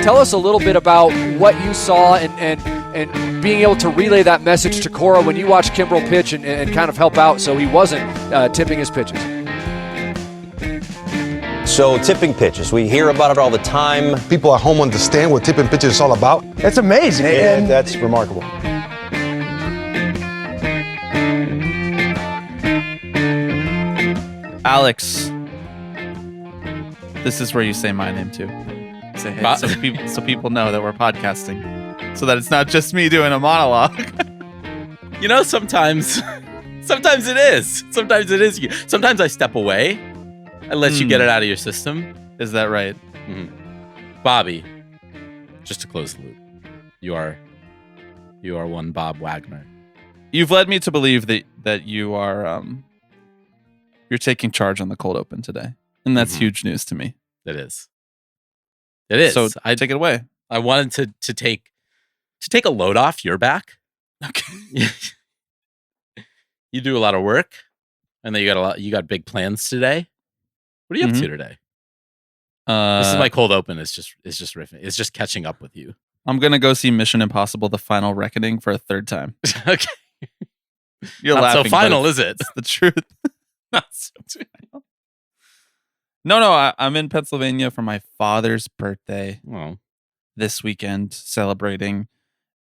Tell us a little bit about what you saw and being able to relay that message to Cora when you watched Kimbrel pitch and kind of help out so he wasn't tipping his pitches. So tipping pitches, we hear about it all the time. People at home understand what tipping pitches is all about. It's amazing. And that's remarkable. Alex, this is where you say my name too. Say hey, so people know that we're podcasting, so that it's not just me doing a monologue. You know, sometimes it is. Sometimes it is you. Sometimes I step away and let you get it out of your system. Is that right? Mm-hmm. Bobby, just to close the loop, you are one Bob Wagner. You've led me to believe that you are you're taking charge on the cold open today, and that's huge news to me. It is. It is. So I take it away. I wanted to take a load off your back. Okay. You do a lot of work, and then you got big plans today. What are you up to today? This is my cold open. It's just riffing. It's just catching up with you. I'm gonna go see Mission Impossible: The Final Reckoning for a third time. Okay. You're Not laughing. so final, is it? It's the truth. Not so final. No. I'm in Pennsylvania for my father's birthday this weekend, celebrating.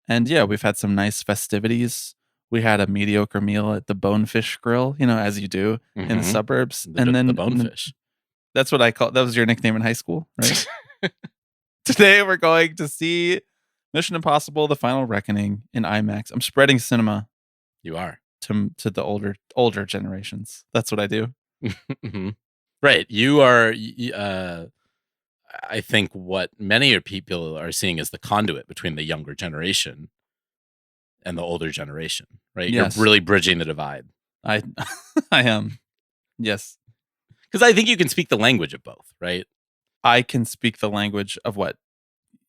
And yeah, we've had some nice festivities. We had a mediocre meal at the Bonefish Grill, as you do in the suburbs. The Bonefish. That's what I call. That was your nickname in high school, right? Today we're going to see Mission Impossible: The Final Reckoning in IMAX. I'm spreading cinema. You are to the older generations. That's what I do. Right. You are. I think what many people are seeing is the conduit between the younger generation and the older generation. Right. Yes. You're really bridging the divide. I am. Yes. Because I think you can speak the language of both. Right. I can speak the language of what?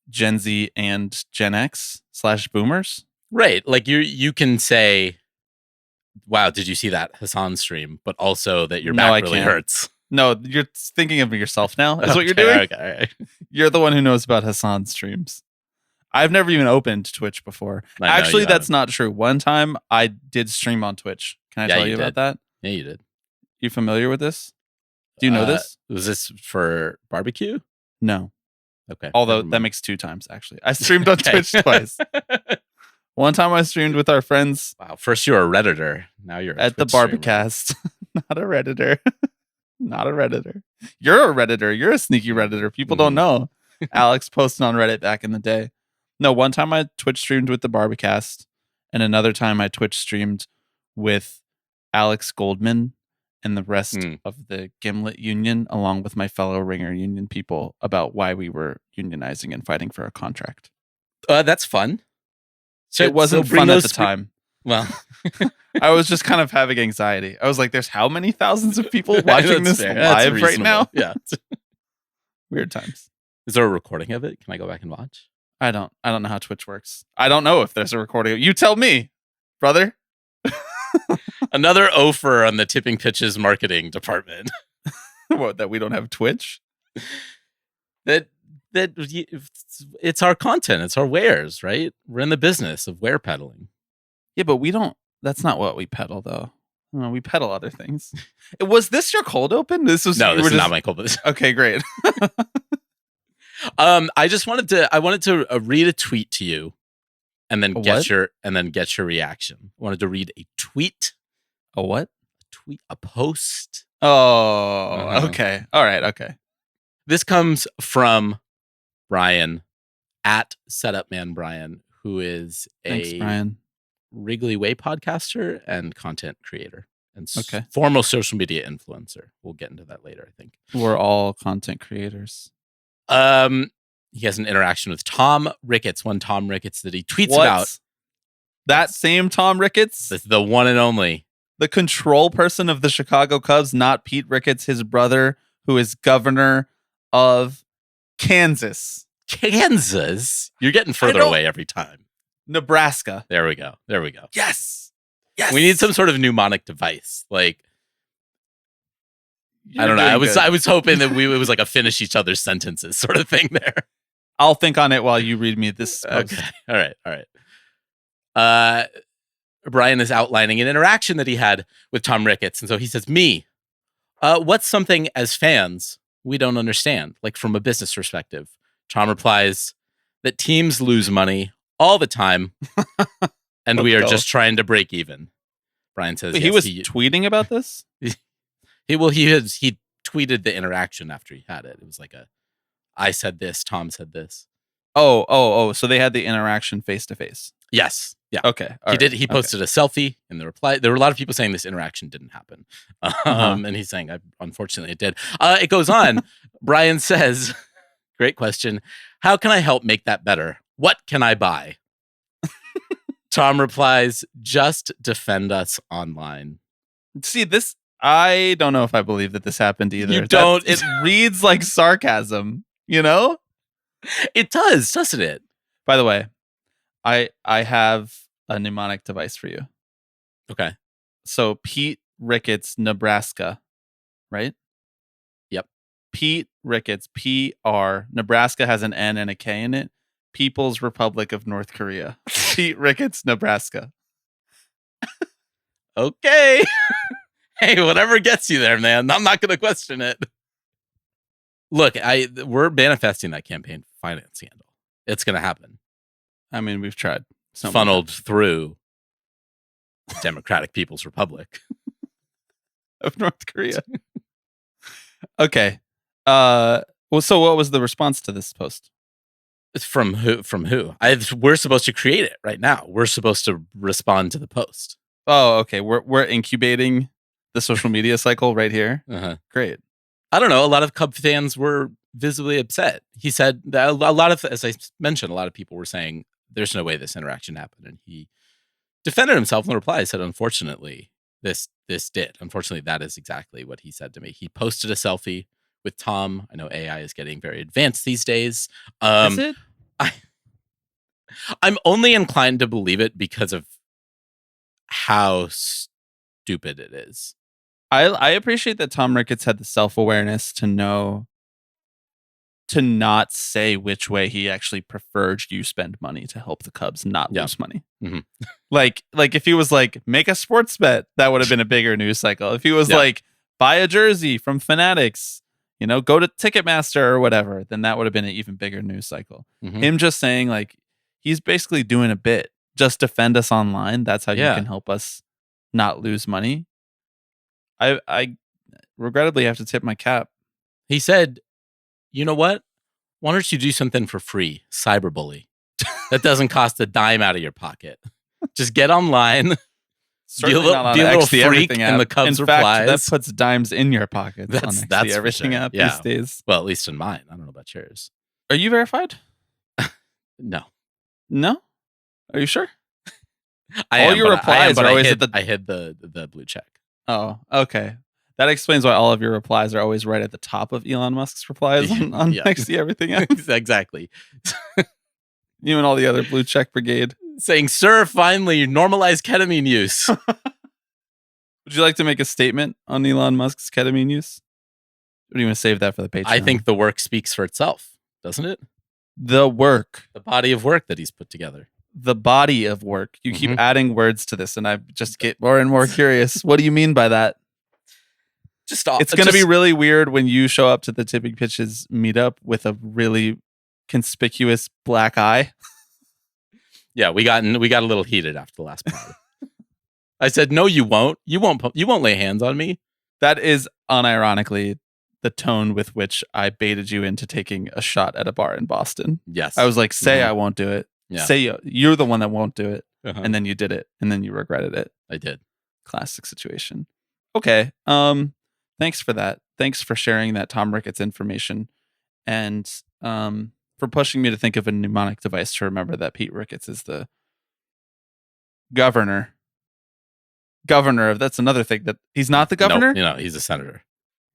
Gen Z and Gen X / boomers. Right. Like you can say, wow, did you see that Hassan stream? But also that your back really hurts. No, you're thinking of yourself now. Is what you're doing? Okay, all right. You're the one who knows about Hassan streams. I've never even opened Twitch before. Actually, that's not true. One time I did stream on Twitch. Can I tell you about that? Yeah, you did. You familiar with this? Do you know this? Was this for barbecue? No. Okay. Although that makes 2 times, actually. I streamed on Twitch twice. One time I streamed with our friends. Wow. First you were a Redditor. Now you're at the Barbicast. Not a Redditor. Not a Redditor. You're a Redditor. You're a sneaky Redditor. People don't know. Alex posted on Reddit back in the day. No, one time I Twitch streamed with the Barbicast, and another time I Twitch streamed with Alex Goldman and the rest of the Gimlet Union, along with my fellow Ringer Union people, about why we were unionizing and fighting for a contract. That's fun. So it wasn't fun at the time. Well, I was just kind of having anxiety. I was like, there's how many thousands of people watching this live right now? Yeah. Weird times. Is there a recording of it? Can I go back and watch? I don't know how Twitch works. I don't know if there's a recording. You tell me, brother. Another offer on the Tipping Pitches marketing department. What, that we don't have Twitch? That it's our content. It's our wares, right? We're in the business of ware peddling. Yeah, but we don't. That's not what we peddle, though. No, we peddle other things. Was this your cold open? This is not my cold open. Okay, great. I just wanted to read a tweet to you, and then get your reaction. I wanted to read a tweet. A what? A post. Oh, okay. All right. Okay. This comes from Brian at Setupman Brian, who is Thanks, Brian. Wrigley Way podcaster and content creator and formal social media influencer. We'll get into that later, I think. We're all content creators. He has an interaction with Tom Ricketts, one Tom Ricketts that he tweets about. That same Tom Ricketts? The one and only. The control person of the Chicago Cubs, not Pete Ricketts, his brother, who is governor of Kansas. Kansas? You're getting further away every time. Nebraska. There we go. Yes. We need some sort of mnemonic device. Like, I don't know. doing good. I was hoping that it was like a finish each other's sentences sort of thing there. I'll think on it while you read me this post. Okay. All right. Brian is outlining an interaction that he had with Tom Ricketts. And so he says, what's something as fans we don't understand, like from a business perspective? Tom replies that teams lose money all the time and we are just trying to break even. Brian says he was tweeting about this? He tweeted the interaction after he had it. It was like I said this, Tom said this. Oh. So they had the interaction face to face. Yes. Yeah. Okay. He posted a selfie in the reply. There were a lot of people saying this interaction didn't happen. And he's saying, unfortunately it did. It goes on. Brian says, great question. How can I help make that better? What can I buy? Tom replies, just defend us online. See, this, I don't know if I believe that this happened either. You don't. It reads like sarcasm, you know? It does, doesn't it? By the way, I have a mnemonic device for you. Okay. So Pete Ricketts, Nebraska, right? Yep. Pete Ricketts, PR. Nebraska has an N and a K in it. People's Republic of North Korea. Pete Ricketts, Nebraska. Okay. Hey, whatever gets you there, man. I'm not going to question it. Look, we're manifesting that campaign finance scandal. It's going to happen. I mean, we've tried. Funneled through the Democratic People's Republic of North Korea. Okay. Well, so what was the response to this post? It's from who? We're supposed to create it right now. We're supposed to respond to the post. Oh, okay. We're incubating the social media cycle right here. Great. I don't know. A lot of Cub fans were visibly upset. He said that a lot of, as I mentioned, a lot of people were saying there's no way this interaction happened, and he defended himself in the reply. He said, "Unfortunately, this did. Unfortunately, that is exactly what he said to me." He posted a selfie with Tom. I know AI is getting very advanced these days. Is it? I'm only inclined to believe it because of how stupid it is. I appreciate that Tom Ricketts had the self-awareness to know to not say which way he actually preferred you spend money to help the Cubs not lose money. Mm-hmm. Like if he was like, make a sports bet, that would have been a bigger news cycle. If he was like, buy a jersey from Fanatics, go to Ticketmaster or whatever, then that would have been an even bigger news cycle. Mm-hmm. Him just saying like, he's basically doing a bit. Just defend us online. That's how you can help us not lose money. I regrettably have to tip my cap. He said, you know what? Why don't you do something for free? Cyberbully. That doesn't cost a dime out of your pocket. Just get online. Be a little freak in the Cubs replies. That puts dimes in your pocket. That's everything sure. app these days. Well, at least in mine. I don't know about yours. Are you verified? No. No? Are you sure? All your replies are always I hid the blue check. Oh, okay. That explains why all of your replies are always right at the top of Elon Musk's replies on next to everything else. Exactly. You and all the other blue check brigade. Saying, sir, finally, normalize ketamine use. Would you like to make a statement on Elon Musk's ketamine use? Or do you want to save that for the Patreon? I think the work speaks for itself, doesn't it? The work. The body of work that he's put together. The body of work. You keep adding words to this, and I just get more and more curious. What do you mean by that? It's going to be really weird when you show up to the Tipping Pitches meetup with a really conspicuous black eye. Yeah, we got a little heated after the last pod. I said, "No, you won't. You won't lay hands on me." That is unironically the tone with which I baited you into taking a shot at a bar in Boston. Yes, I was like, "Say I won't do it. Yeah. Say you're the one that won't do it," and then you did it, and then you regretted it. I did. Classic situation. Okay. Thanks for that. Thanks for sharing that Tom Ricketts information, and for pushing me to think of a mnemonic device to remember that Pete Ricketts is the governor. Governor of, that's another thing, that he's not the governor? No, he's a senator.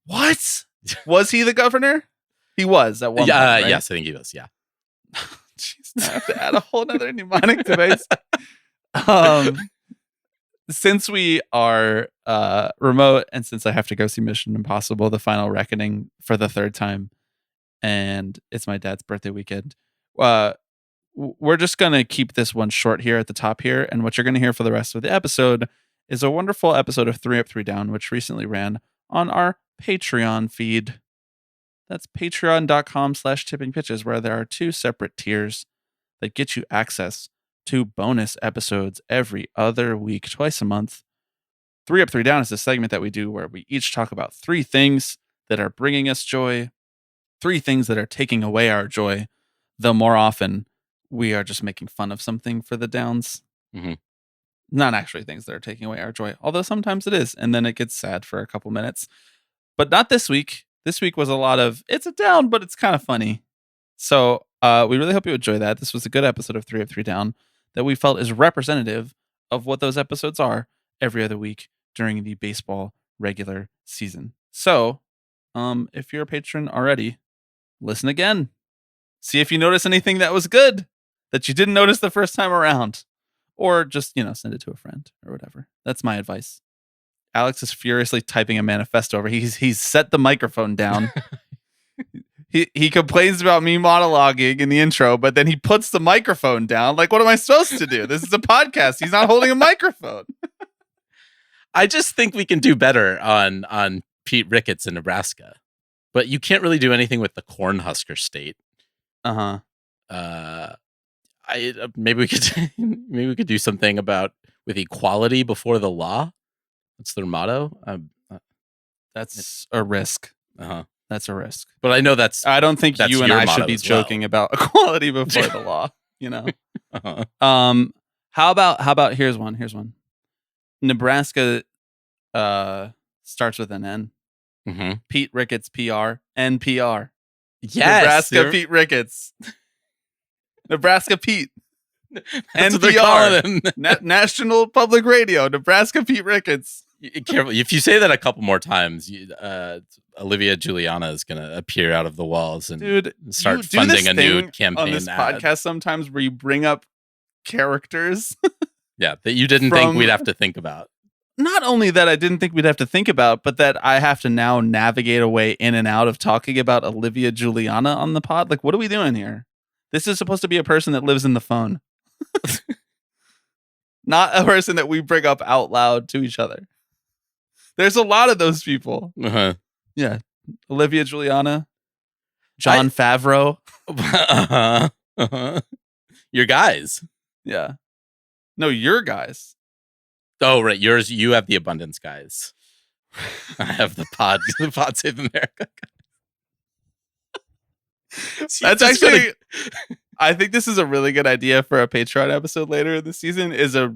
What? Was he the governor? He was at one point, right? Yes, I think he was, yeah. Jeez, now I have to add a whole other mnemonic device. since we are remote, and since I have to go see Mission Impossible: The Final Reckoning for the third time, and it's my dad's birthday weekend, we're just going to keep this one short here at the top here. And what you're going to hear for the rest of the episode is a wonderful episode of 3 Up, 3 Down, which recently ran on our Patreon feed. That's patreon.com/tippingpitches, where there are 2 separate tiers that get you access to bonus episodes every other week, twice a month. 3 Up, 3 Down is a segment that we do where we each talk about 3 things that are bringing us joy, 3 things that are taking away our joy, though more often we are just making fun of something for the downs. Mm-hmm. Not actually things that are taking away our joy, although sometimes it is, and then it gets sad for a couple minutes. But not this week. This week was a lot of, it's a down, but it's kind of funny. So we really hope you enjoy that. This was a good episode of 3 Up, 3 Down that we felt is representative of what those episodes are every other week during the baseball regular season. So if you're a patron already, listen again. See if you notice anything that was good that you didn't notice the first time around. Or just, send it to a friend or whatever. That's my advice. Alex is furiously typing a manifesto over. He's set the microphone down. He complains about me monologuing in the intro, but then he puts the microphone down. Like, what am I supposed to do? This is a podcast. He's not holding a microphone. I just think we can do better on Pete Ricketts in Nebraska, but you can't really do anything with the Cornhusker State. Maybe we could do something with equality before the law. That's their motto. That's a risk. Uh-huh. That's a risk. But I know I don't think you and I should be as joking about equality before the law. Uh-huh. How about here's one. Nebraska starts with an N. Mm-hmm. Pete Ricketts PR. NPR. Yes, Nebraska Pete Ricketts. Nebraska Pete. That's what they're calling him. National Public Radio. Nebraska Pete Ricketts. Careful. If you say that a couple more times, Olivia Giuliana is going to appear out of the walls and start funding a new campaign on this ad. podcast sometimes where you bring up characters. Yeah, that you didn't think we'd have to think about. Not only that I didn't think we'd have to think about, but that I have to now navigate a way in and out of talking about Olivia Giuliana on the pod. Like, what are we doing here? This is supposed to be a person that lives in the phone. Not a person that we bring up out loud to each other. There's a lot of those people. Uh-huh. Yeah. Olivia Giuliana. John Favreau. Uh-huh. Uh-huh. Your guys. Yeah. No, your guys. Oh, right. Yours, you have the abundance guys. I have the pod Save America guys. That's actually, I think this is a really good idea for a Patreon episode later in the season, is a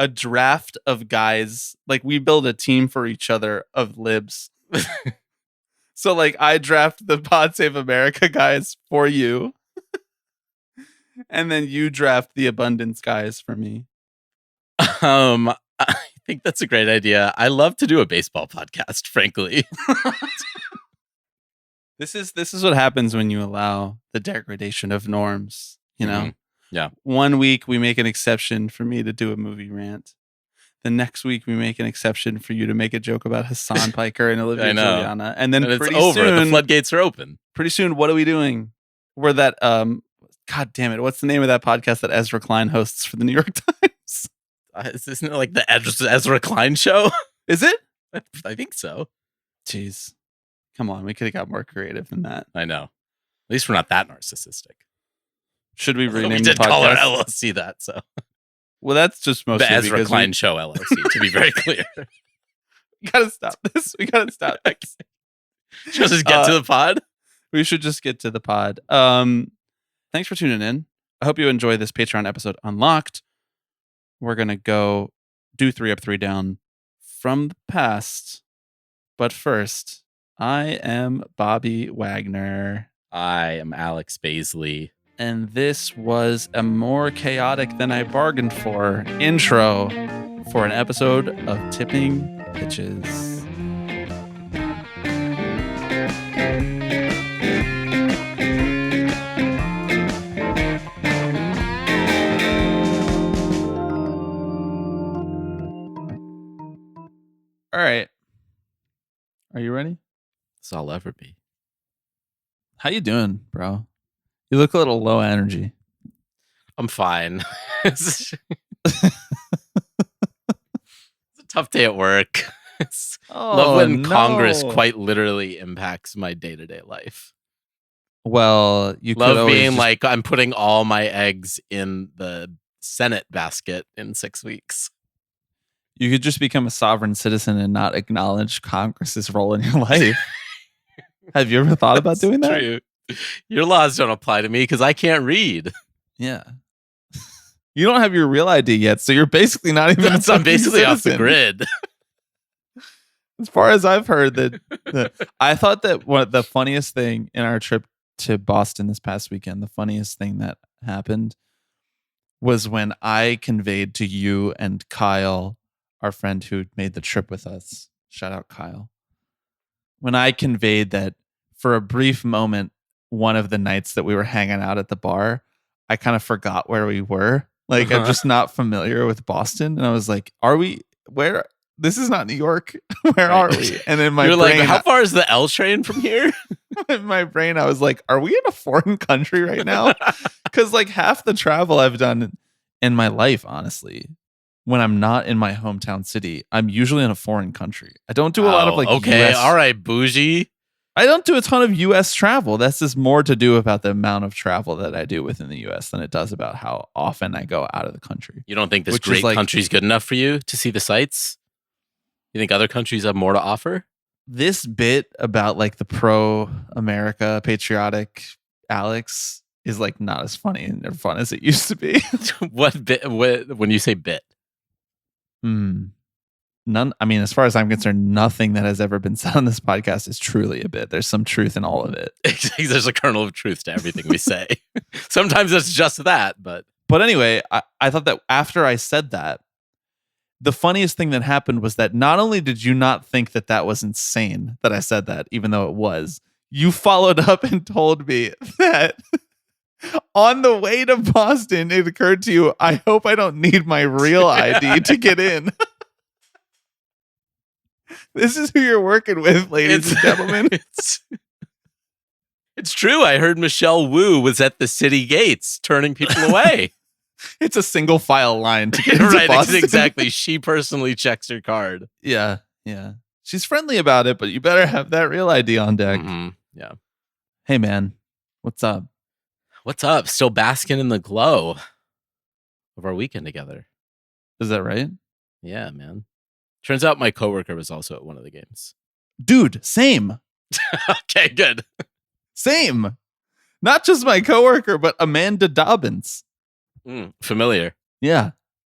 draft of guys. Like, we build a team for each other of libs. So like, I draft the Pod Save America guys for you. And then you draft the abundance guys for me. I think that's a great idea. I love to do a baseball podcast, frankly. This is what happens when you allow the degradation of norms, Mm-hmm. Yeah. 1 week we make an exception for me to do a movie rant. The next week we make an exception for you to make a joke about Hassan Piker and Olivia Giuliana. And then it's over. The floodgates are open. Pretty soon, what are we doing? We're that God damn it, what's the name of that podcast that Ezra Klein hosts for the New York Times? Isn't it like the Ezra Klein show? Is it? I think so. Jeez. Come on, we could have got more creative than that. I know. At least we're not that narcissistic. Should we rename we the did podcast? call our LLC that, so. Well, that's just mostly the Ezra because Klein Show LLC, to be very clear. We gotta stop this. We gotta stop this. Should we just get to the pod? We should just get to the pod. Thanks for tuning in. I hope you enjoy this Patreon episode Unlocked. We're gonna go do 3 Up, 3 Down from the past. But first, I am Bobby Wagner. I am Alex Baisley. And this was a more chaotic than I bargained for intro for an episode of Tipping Pitches. Are you ready? This I'll ever be. How you doing, bro? You look a little low energy. I'm fine. It's a tough day at work. Love when Congress quite literally impacts my day-to-day life. Well, you could Love always being just- like, I'm putting all my eggs in the Senate basket in 6 weeks. you could just become a sovereign citizen and not acknowledge Congress's role in your life. Have you ever thought about doing that? True. Your laws don't apply to me because I can't read. Yeah. You don't have your real ID yet, so you're basically not even a I'm basically off the citizen. grid. As far as I've heard, I thought that one of the funniest thing in our trip to Boston this past weekend, the funniest thing that happened was when I conveyed to you and Kyle, our friend who made the trip with us. Shout out Kyle. When I conveyed that for a brief moment, one of the nights that we were hanging out at the bar, I kind of forgot where we were. Like, I'm just not familiar with Boston. And I was like, where? This is not New York. Where are we? And in my You're brain, like, how far is the L train from here? in my brain, I was like, are we in a foreign country right now? Because like half the travel I've done in my life, honestly, when I'm not in my hometown city, I'm usually in a foreign country. I don't do a lot of like okay, US all right, bougie. I don't do a ton of US travel. That's just more to do about the amount of travel that I do within the US than it does about how often I go out of the country. You don't think this Which is great like- country's good enough for you to see the sights? You think other countries have more to offer? This bit about like the pro-America patriotic Alex is like not as funny and fun as it used to be. What bit? When you say bit? None. I mean, as far as I'm concerned, nothing that has ever been said on this podcast is truly a bit. There's some truth in all of it. There's a kernel of truth to everything we say. Sometimes it's just that, but anyway, I thought that after I said that, the funniest thing that happened was that not only did you not think that that was insane that I said that, even though it was, you followed up and told me that on the way to Boston, it occurred to you, I hope I don't need my real ID to get in. This is who you're working with, ladies and gentlemen. It's true. I heard Michelle Wu was at the city gates turning people away. It's a single file line to get into Right, Boston. exactly. She personally checks her card. Yeah. She's friendly about it, but you better have that real ID on deck. Mm-hmm. Yeah. Hey, man. What's up? What's up? Still basking in the glow of our weekend together. Is that right? Yeah, man. Turns out my coworker was also at one of the games. Dude, same. Okay, good. Same. Not just my coworker, but Amanda Dobbins. Familiar. Yeah.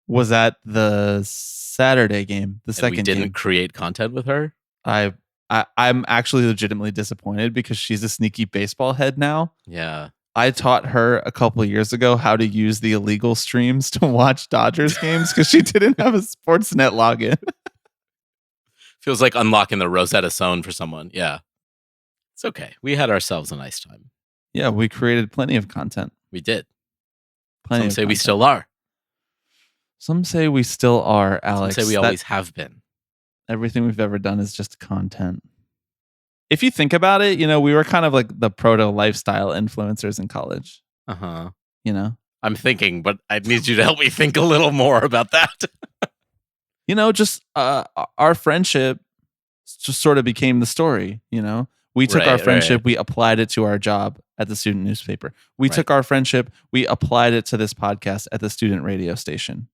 Was at the Saturday game, the And second we didn't game. create content with her. I'm actually legitimately disappointed because she's a sneaky baseball head now. Yeah. I taught her a couple of years ago how to use the illegal streams to watch Dodgers games because she didn't have a Sportsnet login. Feels like unlocking the Rosetta Stone for someone. Yeah. It's okay. We had ourselves a nice time. Yeah, we created plenty of content. We did. Plenty Some of say we content. still are. Some say we still are, Alex. Some say we That- always have been. Everything we've ever done is just content. If you think about it, we were kind of like the proto lifestyle influencers in college, Uh-huh. I'm thinking, but I need you to help me think a little more about that. just our friendship just sort of became the story, We took our Right, friendship, right. we applied it to our job at the student newspaper. We Right. took our friendship, we applied it to this podcast at the student radio station.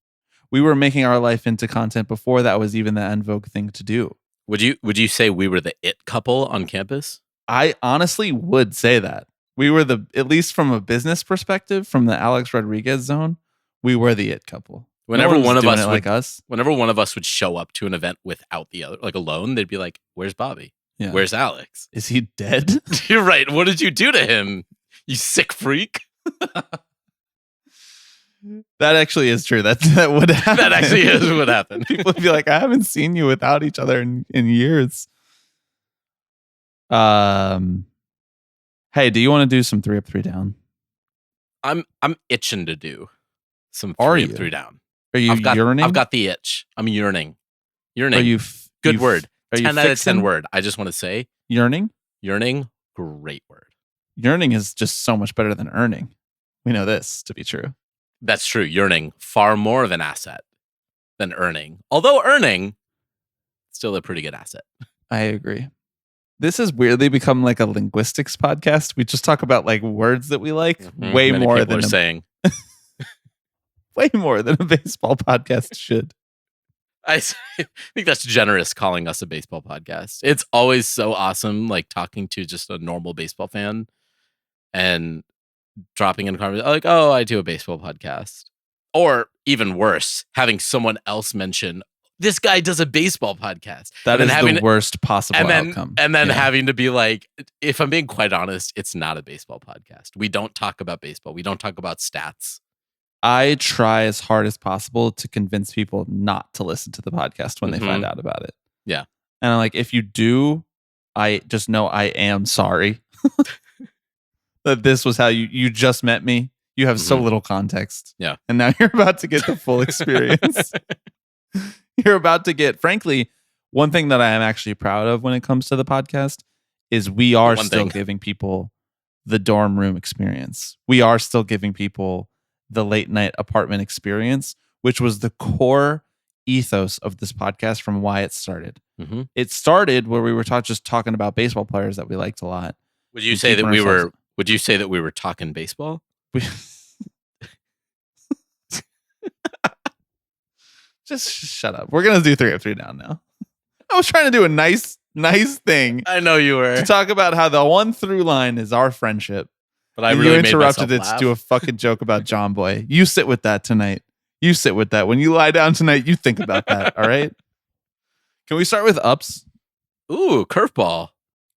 We were making our life into content before that was even the en vogue thing to do. Would you say we were the it couple on campus? I honestly would say that. We were at least from a business perspective, from the Alex Rodriguez zone, we were the it couple. Whenever No one one was of doing us it would, like us. whenever one of us would show up to an event without the other, like alone, they'd be like, "Where's Bobby? Yeah. Where's Alex? Is he dead? You're right. What did you do to him? You sick freak." That actually is true. That would happen. That actually is what happened. People would be like, I haven't seen you without each other in years. Hey, do you want to do some 3 up, 3 down? I'm itching to do some Are 3 up, you? 3 down. Are you yearning? I've got the itch. I'm yearning. Are you Good word. Are you 10 out of 10 fixing? word. I just want to say Yearning? yearning, great word. Yearning is just so much better than earning. We know this to be true. That's true. Yearning, far more of an asset than earning. Although earning, still a pretty good asset. I agree. This has weirdly become like a linguistics podcast. We just talk about like words that we like way Many more people than are saying. way more than a baseball podcast should. I think that's generous calling us a baseball podcast. It's always so awesome, like talking to just a normal baseball fan and dropping in a conversation like, oh, I do a baseball podcast. Or even worse, having someone else mention, this guy does a baseball podcast. That and is then the worst possible outcome. And then having to be like, if I'm being quite honest, it's not a baseball podcast. We don't talk about baseball. We don't talk about stats. I try as hard as possible to convince people not to listen to the podcast when they find out about it. Yeah. And I'm like, if you do, I just know I am sorry that this was how you just met me. You have so little context. Yeah. And now you're about to get the full experience. You're about to get, frankly, one thing that I am actually proud of when it comes to the podcast is we are still giving people the dorm room experience. We are still giving people the late night apartment experience, which was the core ethos of this podcast from why it started. It started where we were just talking about baseball players that we liked a lot. Would you say that we were? Would you say that we were talking baseball? Just shut up. We're gonna do 3 up 3 down now. I was trying to do a nice thing. I know you were to talk about how the one through line is our friendship. But I really you interrupted it laugh. to do a fucking joke about John Boy. You sit with that tonight. You sit with that. When you lie down tonight, you think about that. All right. Can we start with ups? Ooh, curveball.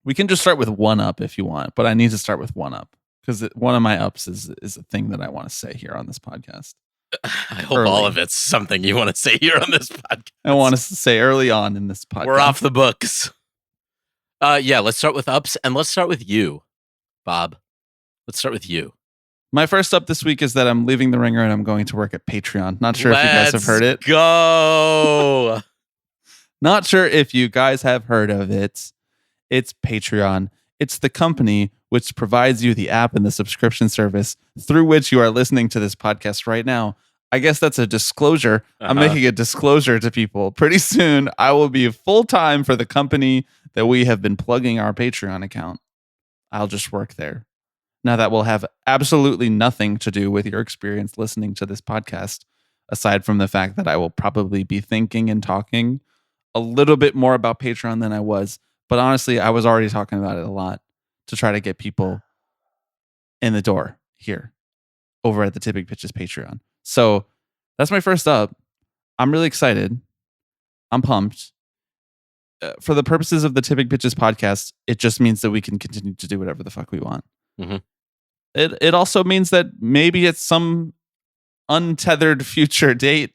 We can just start with 1 up if you want, but I need to start with 1 up because one of my ups is a thing that I want to say here on this podcast. I hope all of it's something you want to say here on this podcast. I want us to say early on in this podcast. We're off the books. Yeah, let's start with ups and let's start with you, Bob. Let's start with you. My first up this week is that I'm leaving the Ringer and I'm going to work at Patreon. Not sure if you guys have heard it. Go. Not sure if you guys have heard of it. It's Patreon. It's the company which provides you the app and the subscription service through which you are listening to this podcast right now. I guess that's a disclosure. I'm making a disclosure to people. Pretty soon, I will be full-time for the company that we have been plugging our Patreon account. I'll just work there. Now, that will have absolutely nothing to do with your experience listening to this podcast, aside from the fact that I will probably be thinking and talking a little bit more about Patreon than I was. But honestly, I was already talking about it a lot to try to get people in the door here over at the Tipping Pitches Patreon. So that's my first up. I'm really excited. I'm pumped. For the purposes of the Tipping Pitches podcast, it just means that we can continue to do whatever the fuck we want. It also means that maybe at some untethered future date,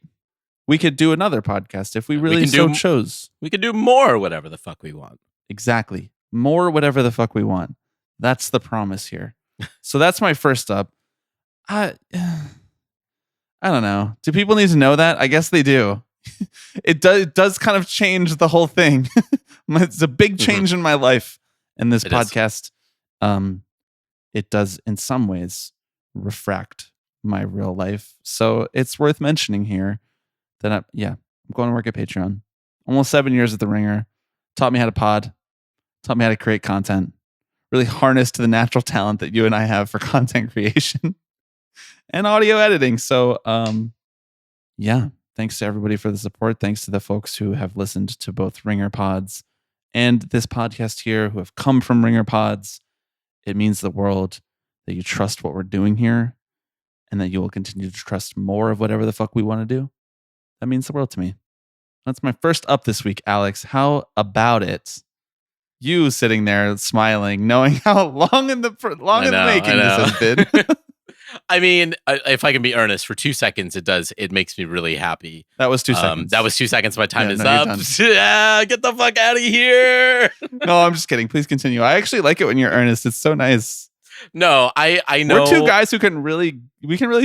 we could do another podcast if we really chose. We could do more whatever the fuck we want. Exactly. More whatever the fuck we want. That's the promise here. So that's my first up. I don't know. Do people need to know that? I guess they do. It does kind of change the whole thing. It's a big change in my life. And this podcast, it does in some ways refract my real life. So it's worth mentioning here that I'm going to work at Patreon. Almost 7 years at the Ringer. Taught me how to pod. Taught me how to create content. Really harnessed the natural talent that you and I have for content creation and audio editing. So, thanks to everybody for the support. Thanks to the folks who have listened to both Ringer pods and this podcast here, who have come from Ringer pods. It means the world that you trust what we're doing here and that you will continue to trust more of whatever the fuck we want to do. That means the world to me. That's my first up this week, Alex. How about it? You sitting there smiling, knowing how long in the making this has been. I mean, if I can be earnest, for 2 seconds, it makes me really happy. That was 2 seconds. That was 2 seconons. My time is up. Yeah, get the fuck out of here. No, I'm just kidding. Please continue. I actually like it when you're earnest. It's so nice. No, I know. We're two guys who can really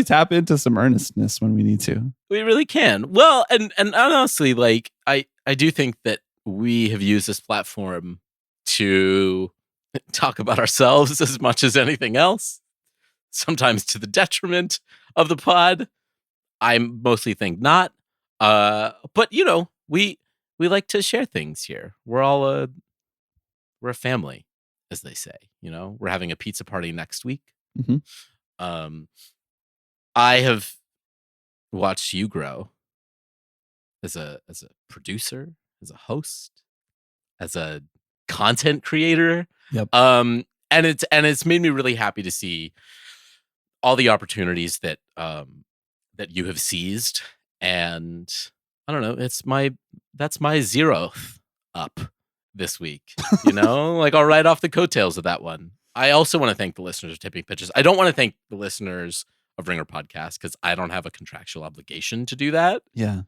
tap into some earnestness when we need to. We really can. Well, and honestly, like I do think that we have used this platform to talk about ourselves as much as anything else, sometimes to the detriment of the pod. I mostly think not. But we like to share things here. We're a family, as they say. We're having a pizza party next week. Mhm. I have watched you grow as a producer, as a host, as a content creator. Yep. And it's made me really happy to see all the opportunities that you have seized. And I don't know, that's my 0th up this week. Like I'll ride off the coattails of that one. I also want to thank the listeners of Tipping Pitches. I don't want to thank the listeners of Ringer Podcast because I don't have a contractual obligation to do that. Yeah.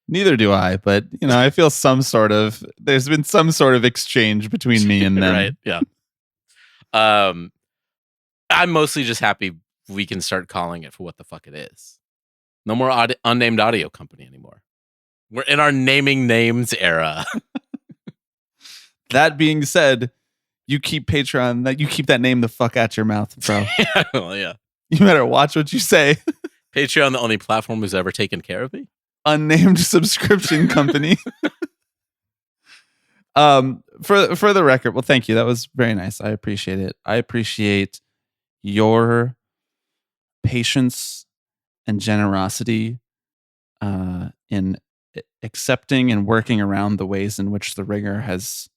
Neither do I, but I feel there's been some sort of exchange between me and them. Right. Yeah. I'm mostly just happy we can start calling it for what the fuck it is. No more unnamed audio company anymore. We're in our naming names era. That being said, you keep Patreon, you keep that name the fuck out your mouth, bro. Well, yeah. You better watch what you say. Patreon, the only platform who's ever taken care of me. Unnamed subscription company. For the record, well, thank you. That was very nice. I appreciate it. I appreciate your patience and generosity in accepting and working around the ways in which the Ringer has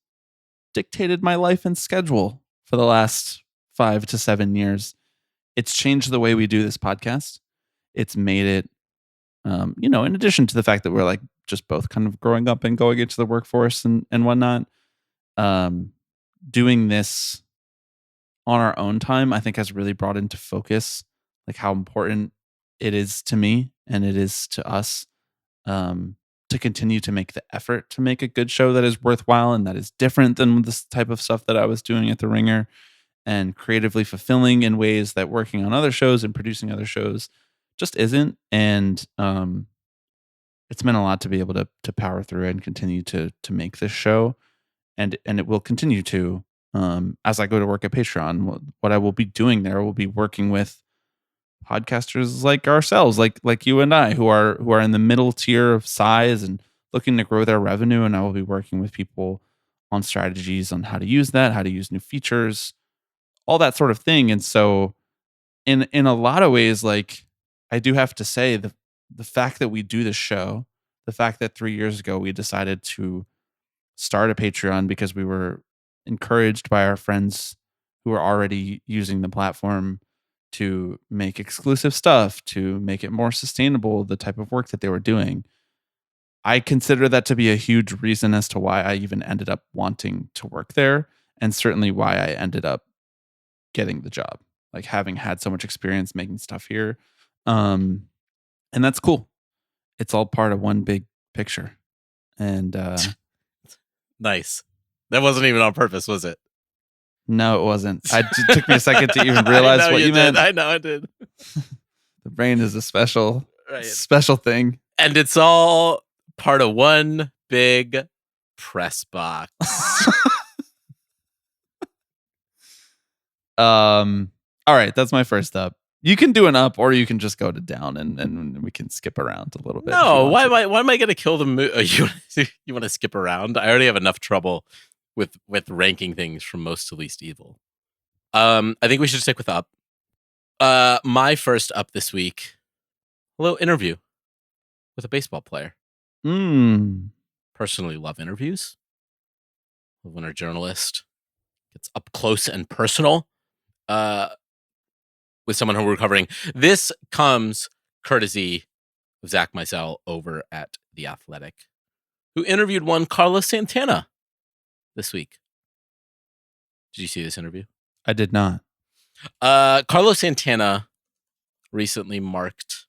dictated my life and schedule for the last 5 to 7 years. It's changed the way we do this podcast. It's made it, in addition to the fact that we're like just both kind of growing up and going into the workforce and whatnot, doing this on our own time, I think has really brought into focus like how important it is to me and it is to us to continue to make the effort to make a good show that is worthwhile and that is different than this type of stuff that I was doing at the Ringer, and creatively fulfilling in ways that working on other shows and producing other shows just isn't. And it's meant a lot to be able to power through and continue to make this show, and it will continue to as I go to work at Patreon. What I will be doing there will be working with podcasters like ourselves, like you and I, who are in the middle tier of size and looking to grow their revenue. And I will be working with people on strategies on how to use that, how to use new features, all that sort of thing. And so in a lot of ways, like, I do have to say the fact that we do this show, the fact that 3 years ago we decided to start a Patreon because we were encouraged by our friends who were already using the platform to make exclusive stuff, to make it more sustainable, the type of work that they were doing. I consider that to be a huge reason as to why I even ended up wanting to work there, and certainly why I ended up getting the job, like having had so much experience making stuff here. And that's cool. It's all part of one big picture. And Nice. That wasn't even on purpose, was it? no, it wasn't. It took me a second to even realize what you meant. I know I did. The brain is a special Right. thing. And it's all part of one big press box. All right, that's my first up. You can do an up, or you can just go to down, and we can skip around a little bit. No, why am I going to kill the mood? You want to skip around? I already have enough trouble with ranking things from most to least evil. I think we should stick with up. My first up this week, a little interview with a baseball player. Personally love interviews. Love when a journalist gets up close and personal with someone who we're covering. This comes courtesy of Zach Meisel over at The Athletic, who interviewed one Carlos Santana this week. Did you see this interview? I did not. Carlos Santana recently marked.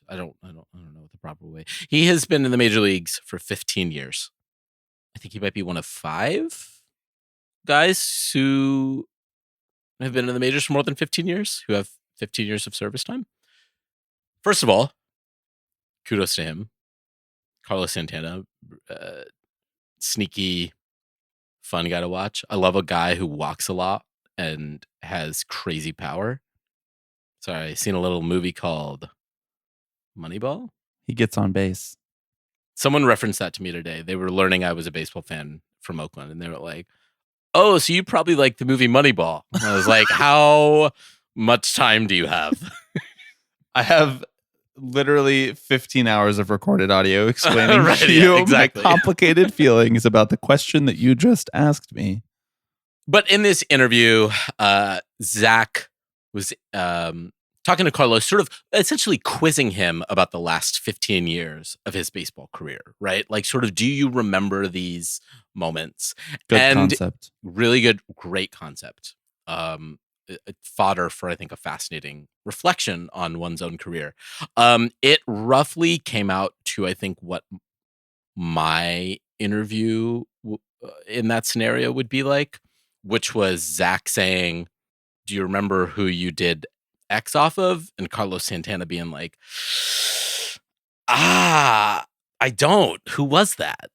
I don't know what the proper way. He has been in the major leagues for 15 years. I think he might be one of 5 guys who have been in the majors for more than 15 years, who have 15 years of service time. First of all, kudos to him. Carlos Santana sneaky, fun guy to watch. I love a guy who walks a lot and has crazy power. Sorry, I seen a little movie called Moneyball. He gets on base. Someone referenced that to me today. They were learning I was a baseball fan from Oakland, and they were like, "Oh, so you probably like the movie Moneyball?" And I was like, "How much time do you have?" I have literally 15 hours of recorded audio explaining Right, to yeah, you exactly. my complicated feelings about the question that you just asked me. But in this interview, Zach was talking to Carlos, sort of essentially quizzing him about the last 15 years of his baseball career, right? Like, sort of, do you remember these moments? Good concept. Really good, great concept. Fodder for, I think, a fascinating reflection on one's own career. It roughly came out to, I think, what my interview in that scenario would be like, which was Zach saying, "Do you remember who you did X off of?" And Carlos Santana being like, I don't. Who was that?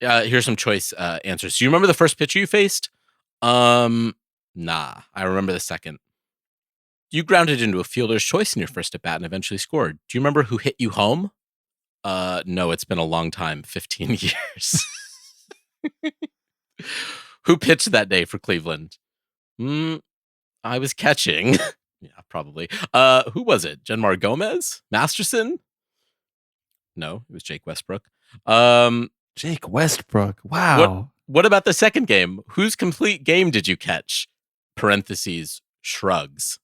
Here's some choice answers. Do you remember the first pitcher you faced? Nah, I remember the second. You grounded into a fielder's choice in your first at bat and eventually scored. Do you remember who hit you home? No, it's been a long time, 15 years. Who pitched that day for Cleveland? I was catching. Yeah, probably. Who was it? Genmar Gomez? Masterson? No, it was Jake Westbrook. Jake Westbrook. Wow. What about the second game? Whose complete game did you catch? Parentheses, shrugs.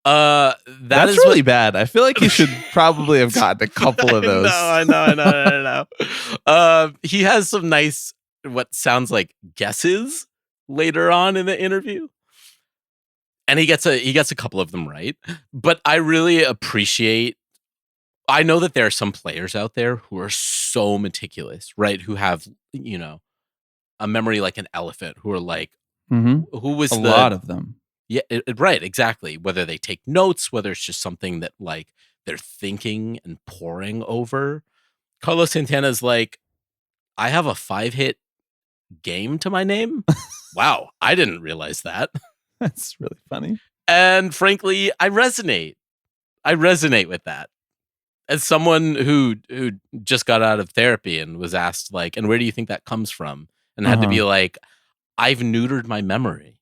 That's really bad. I feel like you should probably have gotten a couple of those. I know. He has some nice, what sounds like guesses later on in the interview. And he gets a couple of them right. But I really appreciate, I know that there are some players out there who are so meticulous, right? Who have, a memory like an elephant, who are like, who was a lot of them. Yeah, right, exactly. Whether they take notes, whether it's just something that like they're thinking and poring over. Carlos Santana's like, I have a 5-hit game to my name. Wow, I didn't realize that. That's really funny. And frankly, I resonate with that. As someone who just got out of therapy and was asked like, and where do you think that comes from? And had to be like, I've neutered my memory.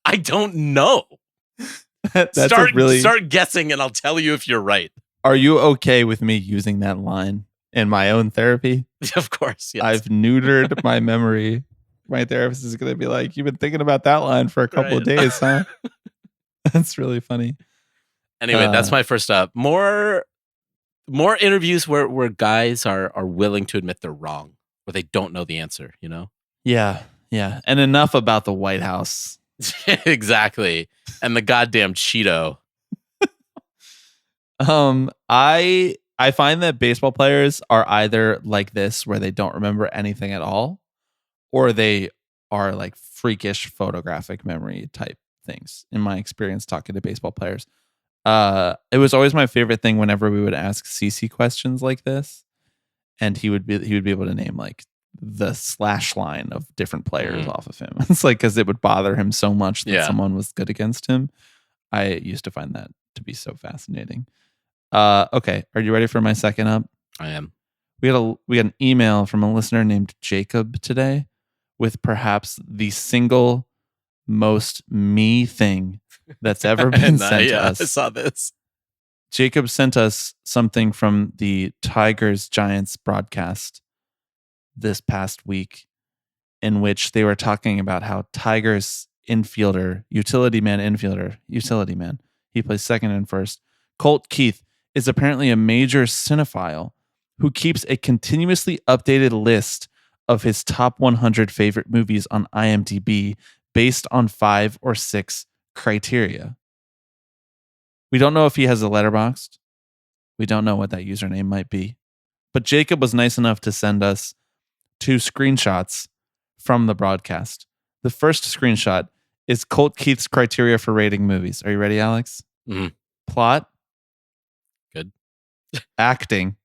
I don't know. Start guessing and I'll tell you if you're right. Are you okay with me using that line in my own therapy? Of course, yes. I've neutered my memory. My therapist is going to be like, you've been thinking about that line for a couple of days, huh? That's really funny. Anyway, that's my first up. More interviews where guys are willing to admit they're wrong, where they don't know the answer, Yeah. And enough about the White House. Exactly. And the goddamn Cheeto. I find that baseball players are either like this, where they don't remember anything at all, or they are like freakish photographic memory type things. In my experience talking to baseball players, it was always my favorite thing whenever we would ask CC questions like this, and he would be able to name like the slash line of different players off of him. It's like, because it would bother him so much that someone was good against him. I used to find that to be so fascinating. Okay, are you ready for my second up? I am. We got an email from a listener named Jacob today with perhaps the single most me thing that's ever been sent to us. I saw this. Jacob sent us something from the Tigers Giants broadcast this past week, in which they were talking about how Tigers utility man, he plays second and first, Colt Keith, is apparently a major cinephile who keeps a continuously updated list of his top 100 favorite movies on IMDb based on 5 or 6 criteria. We don't know if he has a Letterboxd. We don't know what that username might be. But Jacob was nice enough to send us 2 screenshots from the broadcast. The first screenshot is Colt Keith's criteria for rating movies. Are you ready, Alex? Mm-hmm. Plot. Good. Acting.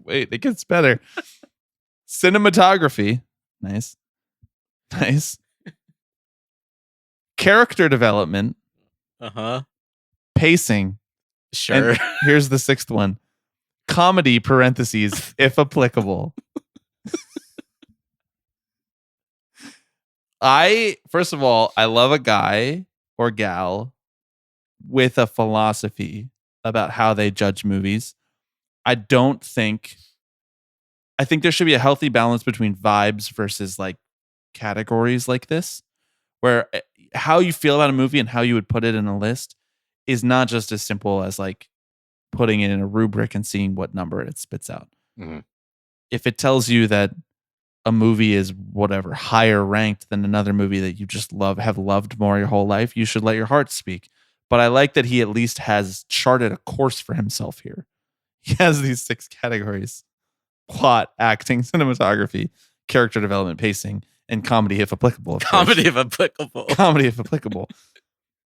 Wait, it gets better. Cinematography. Nice. Character development. Uh-huh. Pacing. Sure. And here's the sixth one. Comedy, parentheses, if applicable. First of all, I love a guy or gal with a philosophy about how they judge movies. I think there should be a healthy balance between vibes versus like categories like this, where how you feel about a movie and how you would put it in a list is not just as simple as like putting it in a rubric and seeing what number it spits out. Mm-hmm. If it tells you that a movie is whatever higher ranked than another movie that you just have loved more your whole life, you should let your heart speak. But I like that he at least has charted a course for himself here. He has these 6 categories: plot, acting, cinematography, character development, pacing, and comedy if applicable. Comedy if applicable. Comedy if applicable.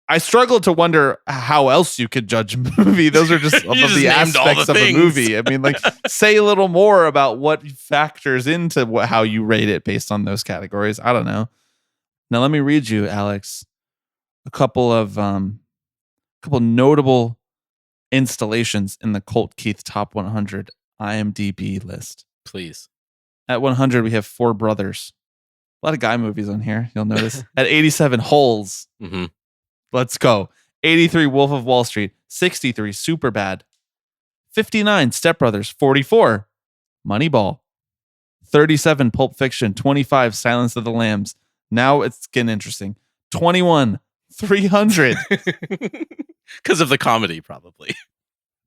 I struggled to wonder how else you could judge a movie. Those are just some of just the named all aspects the of a things. movie. I mean, like, say a little more about what factors into how you rate it based on those categories. I don't know. Now, let me read you, Alex, a couple notable installations in the Colt Keith Top 100 IMDb list. Please. At 100, we have Four Brothers. A lot of guy movies on here, you'll notice. At 87, Holes. Mm-hmm. Let's go. 83, Wolf of Wall Street. 63, Superbad. 59, Step Brothers. 44, Moneyball. 37, Pulp Fiction. 25, Silence of the Lambs. Now it's getting interesting. 21, 300. Because of the comedy, probably.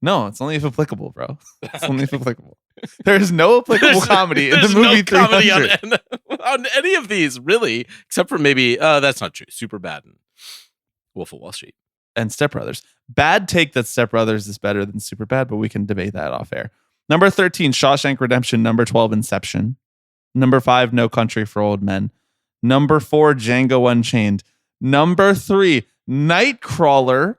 No, it's only if applicable, bro. It's only if applicable. There's no applicable comedy in the movie 300. On any of these, really, except for maybe, that's not true. Superbad and Wolf of Wall Street. And Step Brothers. Bad take that Step Brothers is better than Superbad, but we can debate that off air. Number 13, Shawshank Redemption. Number 12, Inception. Number 5, No Country for Old Men. Number 4, Django Unchained. Number 3, Nightcrawler.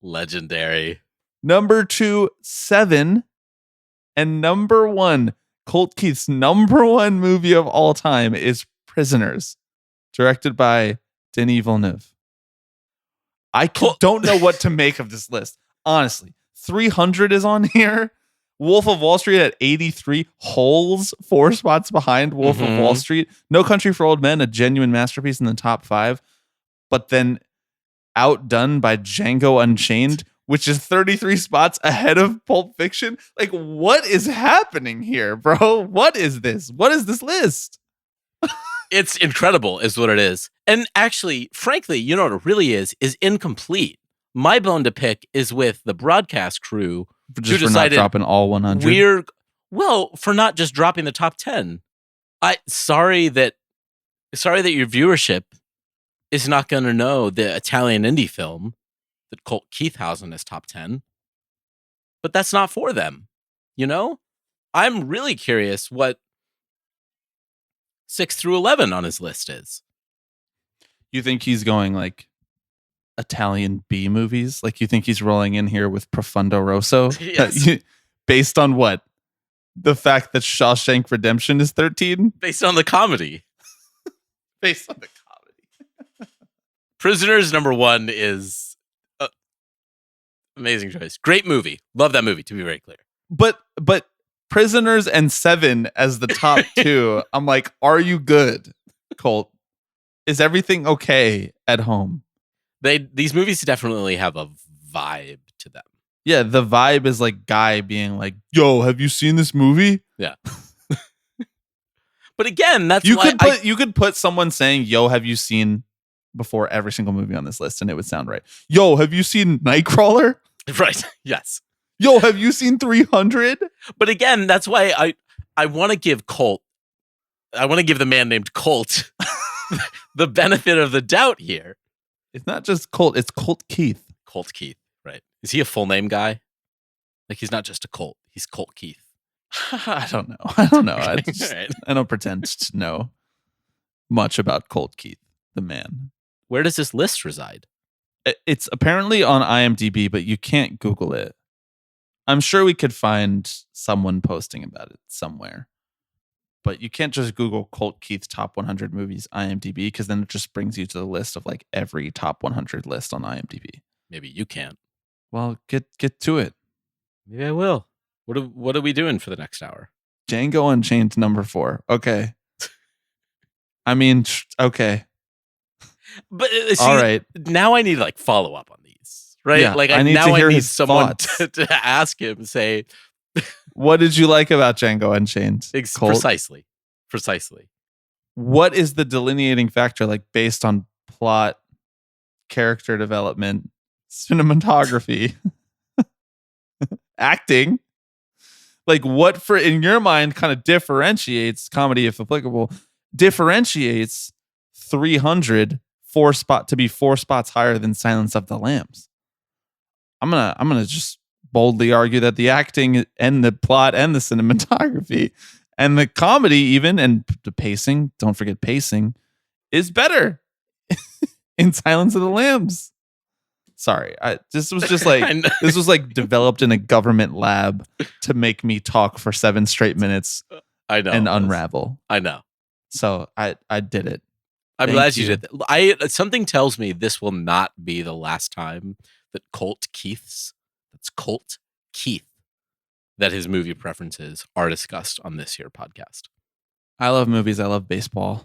Legendary. Number 2, Seven. And number 1, Colt Keith's number 1 movie of all time is Prisoners, directed by Denis Villeneuve. I don't know what to make of this list. Honestly, 300 is on here. Wolf of Wall Street at 83. Holes, 4 spots behind Wolf of Wall Street. No Country for Old Men, a genuine masterpiece in the top 5. But then outdone by Django Unchained, which is 33 spots ahead of Pulp Fiction. Like, what is happening here, bro? What is this? What is this list? It's incredible, is what it is. And actually, frankly, you know what it really is incomplete. My bone to pick is with the broadcast crew Just who for not decided dropping all 100. for not just dropping the top 10. Sorry that your viewership is not going to know the Italian indie film that Colt Keith has in his top 10. But that's not for them. You know? I'm really curious what 6 through 11 on his list is. You think he's going like Italian B movies? Like, you think he's rolling in here with Profondo Rosso? Yes. Based on what? The fact that Shawshank Redemption is 13? Based on the comedy. Based on the comedy. Prisoners number 1 is amazing choice. Great movie. Love that movie, to be very clear. But Prisoners and Seven as the top 2. I'm like, are you good, Colt? Is everything okay at home? These movies definitely have a vibe to them. Yeah, the vibe is like Guy being like, yo, have you seen this movie? Yeah. But again, that's you why you could put someone saying, yo, have you seen, before every single movie on this list, and it would sound right. Yo, have you seen Nightcrawler? Right. Yes. Yo, have you seen 300? But again, that's why I want to give the man named Colt the benefit of the doubt here. It's not just Colt, it's Colt Keith. Colt Keith, right? Is he a full name guy? Like, he's not just a Colt. He's Colt Keith. I don't know. I Right. I don't pretend to know much about Colt Keith, the man. Where does this list reside? It's apparently on IMDb, but you can't Google it. I'm sure we could find someone posting about it somewhere. But you can't just Google Colt Keith top 100 movies IMDb, because then it just brings you to the list of like every top 100 list on IMDb. Maybe you can't. Well, get to it. Maybe I will. What are we doing for the next hour? Django Unchained number 4. Okay. I mean, okay. But see, all right. Now I need to like follow up on these, right? Yeah, like I need to hear his someone thoughts. to ask him, say, What did you like about Django Unchained? Colt? Precisely. What is the delineating factor, like based on plot, character development, cinematography, acting? Like what for in your mind kind of differentiates comedy, if applicable, differentiates 300 4 spots higher than Silence of the Lambs? I'm gonna just boldly argue that the acting and the plot and the cinematography and the comedy even and the pacing, don't forget pacing, is better in Silence of the Lambs. Sorry, this was just like this was like developed in a government lab to make me talk for 7 straight minutes. I know, and unravel. I know. So I did it. I'm glad you did that. Something tells me this will not be the last time that Colt Keith, that his movie preferences are discussed on this here podcast. I love movies. I love baseball.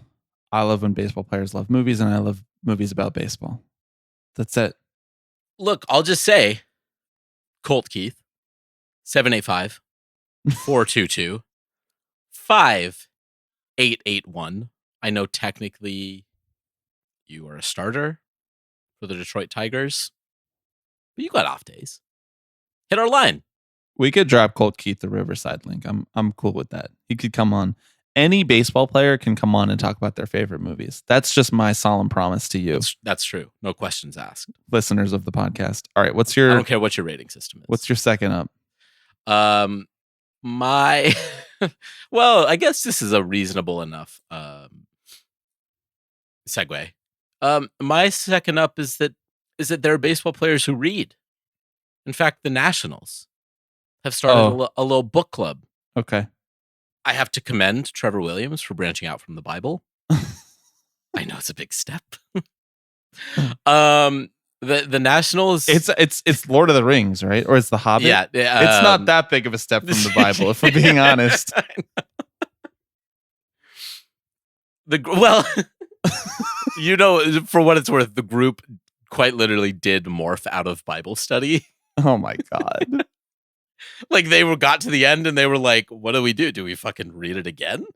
I love when baseball players love movies, and I love movies about baseball. That's it. Look, I'll just say, Colt Keith, 785-422-5881. I know technically you are a starter for the Detroit Tigers, but you got off days. Hit our line. We could drop Colt Keith the Riverside link. I'm cool with that. He could come on. Any baseball player can come on and talk about their favorite movies. That's just my solemn promise to you. That's true. No questions asked. Listeners of the podcast. All right, what's your... I don't care what your rating system is. What's your second up? My... well, I guess this is a reasonable enough segue. My second up is that there are baseball players who read. In fact, the Nationals have started a little book club. Okay. I have to commend Trevor Williams for branching out from the Bible. I know it's a big step. The Nationals. It's Lord of the Rings, right? Or it's The Hobbit. Yeah, it's not that big of a step from the Bible, if we're being honest. For what it's worth, the group quite literally did morph out of Bible study. Oh my God. Like they got to the end and they were like, what do we do? Do we fucking read it again?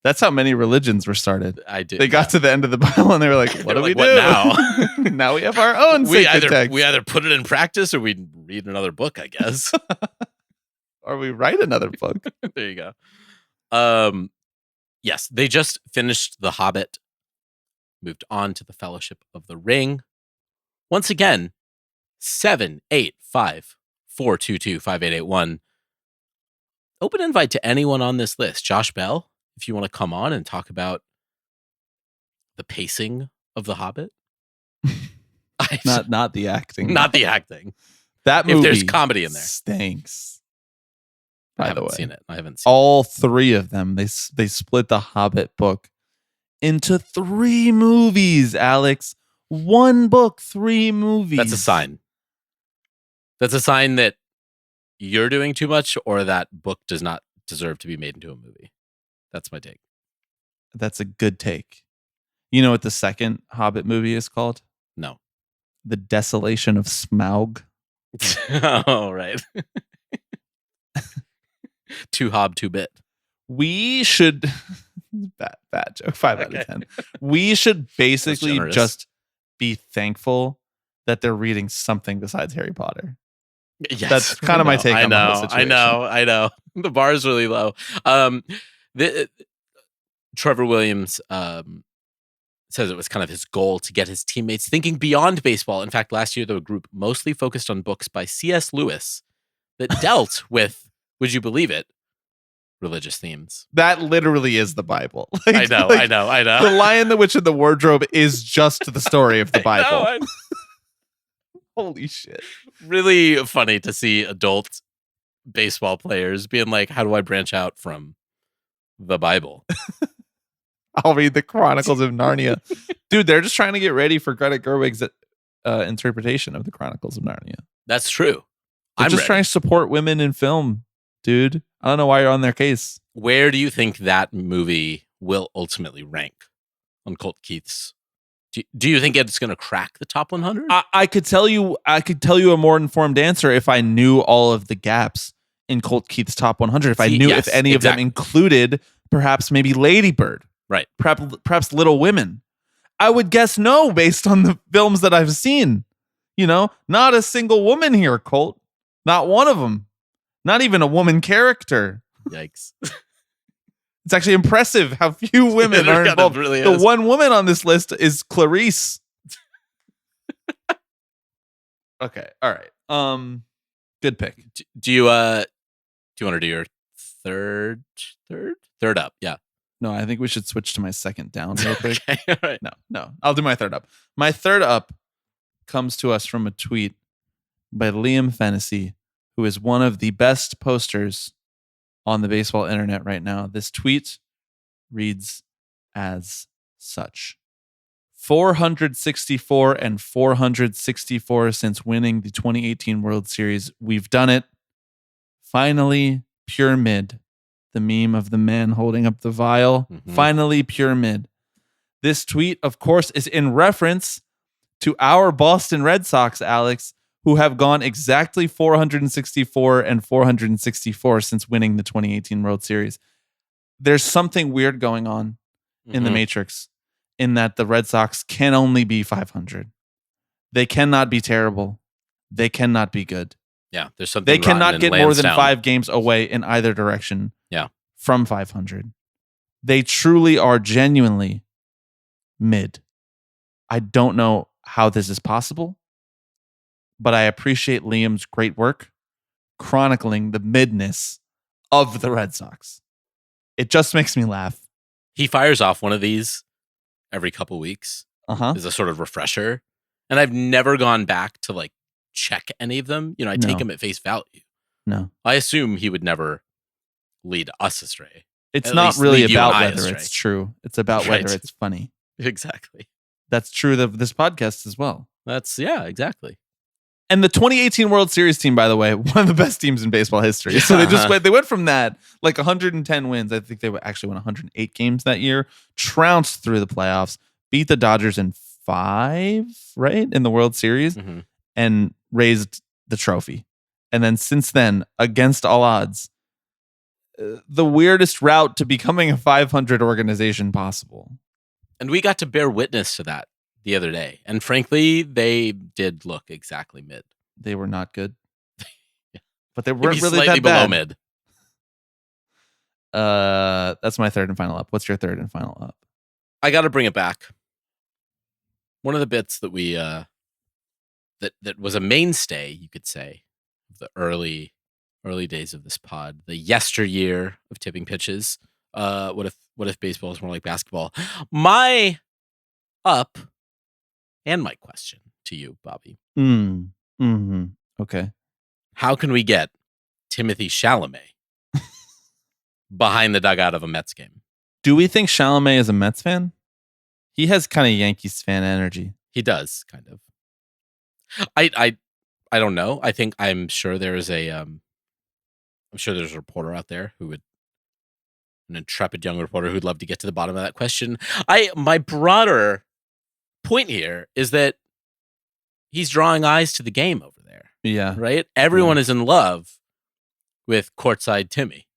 That's how many religions were started. I did. They got to the end of the Bible and they were like, what do we do now? Now we have our own sacred text. We either put it in practice or we read another book, I guess. Or we write another book. There you go. Yes, they just finished The Hobbit, moved on to the Fellowship of the Ring. Once again, 785-422-5881. Open invite to anyone on this list. Josh Bell, if you want to come on and talk about the pacing of The Hobbit. Not the acting. Not the acting. That movie, if there's comedy in there, stinks. I haven't seen it. All 3 of them. They split the Hobbit book into 3 movies, Alex. 1 book, 3 movies. That's a sign. That's a sign that you're doing too much or that book does not deserve to be made into a movie. That's my take. That's a good take. You know what the second Hobbit movie is called? No. The Desolation of Smaug. Oh, right. Too hob, too bit. We should... bad joke. 5 out of 10. We should basically just be thankful that they're reading something besides Harry Potter. Yes, that's kind of my take on the whole situation. I know. The bar is really low. Trevor Williams says it was kind of his goal to get his teammates thinking beyond baseball. In fact, last year the group mostly focused on books by C.S. Lewis that dealt with, would you believe it, religious themes. That literally is the Bible. I know. The Lion, the Witch, and the Wardrobe is just the story of the Bible. Holy shit. Really funny to see adult baseball players being like, how do I branch out from the Bible? I'll read the Chronicles of Narnia. Dude, they're just trying to get ready for Greta Gerwig's interpretation of the Chronicles of Narnia. That's true. They're I'm just ready. trying to support women in film, dude. I don't know why you're on their case. Where do you think that movie will ultimately rank on Colt Keith's? Do you think it's going to crack the top 100? I could tell you a more informed answer if I knew all of the gaps in Colt Keith's top 100. If I knew if any of them included perhaps maybe Lady Bird, right? Perhaps Little Women. I would guess no, based on the films that I've seen. You know, not a single woman here, Colt. Not one of them. Not even a woman character. Yikes. It's actually impressive how few women are involved. Really the one woman on this list is Clarice. Okay. All right. Good pick. Do you want to do your third up? Yeah. No, I think we should switch to my second down real quick. Okay, all right. No. I'll do my third up. My third up comes to us from a tweet by Liam Fennessy, who is one of the best posters on the baseball internet right now. This tweet reads as such: 464 and 464 since winning the 2018 World Series. We've done it. Finally, pure mid. The meme of the man holding up the vial. Mm-hmm. Finally, pure mid. This tweet, of course, is in reference to our Boston Red Sox, Alex, who have gone exactly 464 and 464 since winning the 2018 World Series. There's something weird going on in the Matrix in that the Red Sox can only be 500. They cannot be terrible. They cannot be good. Yeah, there's something. They cannot get more than Lansdowne. 5 games away in either direction. Yeah. From 500. They truly are genuinely mid. I don't know how this is possible, but I appreciate Liam's great work chronicling the midness of the Red Sox. It just makes me laugh. He fires off one of these every couple weeks as a sort of refresher. And I've never gone back to like check any of them. You know, I take them at face value. No. I assume he would never lead us astray. It's At not least really lead you about and I whether astray. it's true. It's about Right. whether it's funny. Exactly. That's true of this podcast as well. Exactly. And the 2018 World Series team, by the way, one of the best teams in baseball history. So they went from that, like 110 wins. I think they actually won 108 games that year, trounced through the playoffs, beat the Dodgers in 5, right? In the World Series, and raised the trophy. And then since then, against all odds, the weirdest route to becoming a 500 organization possible. And we got to bear witness to that the other day. And frankly, they did look exactly mid. They were not good. Yeah. But they weren't Maybe really slightly that below bad. mid. That's my third and final up. What's your third and final up? I got to bring it back. One of the bits that we that was a mainstay, you could say, of the early days of this pod, the yesteryear of tipping pitches. What if baseball is more like basketball? My up and my question to you, Bobby. Okay. How can we get Timothy Chalamet behind the dugout of a Mets game? Do we think Chalamet is a Mets fan? He has kind of Yankees fan energy. He does, kind of. I don't know. I'm sure there's a reporter out there an intrepid young reporter who'd love to get to the bottom of that question. My broader point here is that he's drawing eyes to the game over there. Yeah. Right? Everyone is in love with courtside Timmy,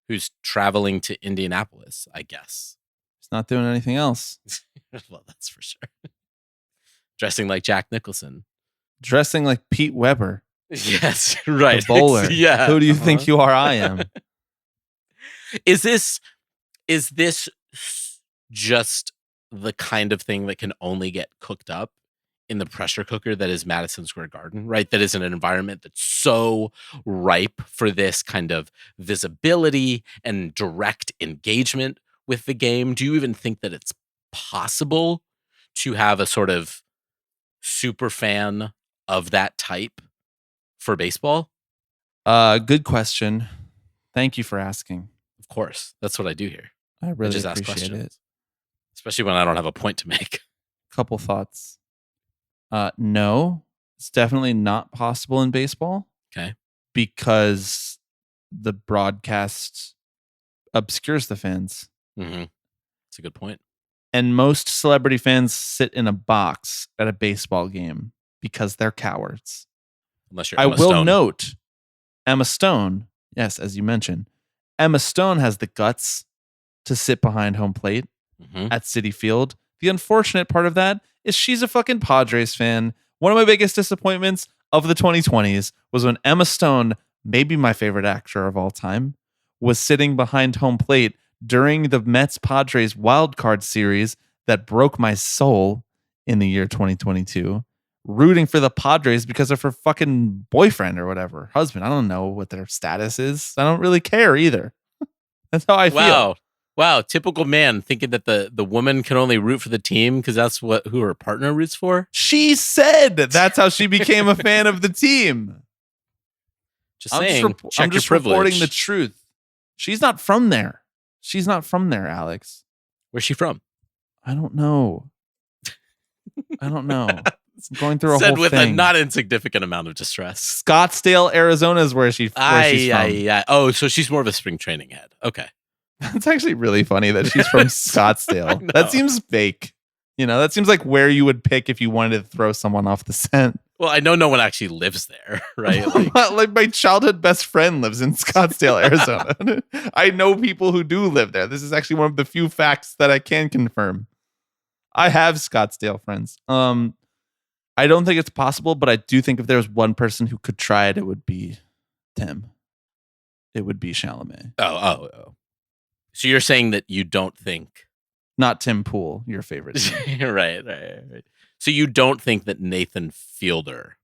who's traveling to Indianapolis, I guess. He's not doing anything else. Well, that's for sure. Dressing like Jack Nicholson. Dressing like Pete Weber. Yes, right. The bowler. Yeah. Who do you think you are? I am. Is this just the kind of thing that can only get cooked up in the pressure cooker that is Madison Square Garden, right? That is an environment that's so ripe for this kind of visibility and direct engagement with the game. Do you even think that it's possible to have a sort of super fan of that type for baseball? Good question. Thank you for asking. Of course. That's what I do here. I really just ask appreciate questions. it. Especially when I don't have a point to make. Couple thoughts. No, it's definitely not possible in baseball. Okay. Because the broadcast obscures the fans. Mm-hmm. That's a good point. And most celebrity fans sit in a box at a baseball game because they're cowards. Unless you're I Emma will Stone. note Emma Stone, yes, as you mentioned, Emma Stone has the guts to sit behind home plate at Citi Field. The unfortunate part of that is she's a fucking Padres fan. One of my biggest disappointments of the 2020s was when Emma Stone, maybe my favorite actor of all time, was sitting behind home plate during the Mets-Padres wildcard series that broke my soul in the year 2022, rooting for the Padres because of her fucking boyfriend or whatever, husband. I don't know what their status is. I don't really care either. That's how I feel. Wow, typical man thinking that the woman can only root for the team because that's who her partner roots for. She said that's how she became a fan of the team. Just saying, I'm just reporting the truth. She's not from there. She's not from there, Alex. Where's she from? I don't know. I'm going through a Said whole with thing. a not insignificant amount of distress. Scottsdale, Arizona is where she's from. Oh, so she's more of a spring training head. Okay. That's actually really funny that she's from Scottsdale. That seems fake. That seems like where you would pick if you wanted to throw someone off the scent. Well, I know no one actually lives there, right? Like my childhood best friend lives in Scottsdale, Arizona. I know people who do live there. This is actually one of the few facts that I can confirm. I have Scottsdale friends. I don't think it's possible, but I do think if there was one person who could try it, it would be Tim. It would be Chalamet. Oh. So you're saying that you don't think... Not Tim Pool, your favorite. Right. So you don't think that Nathan Fielder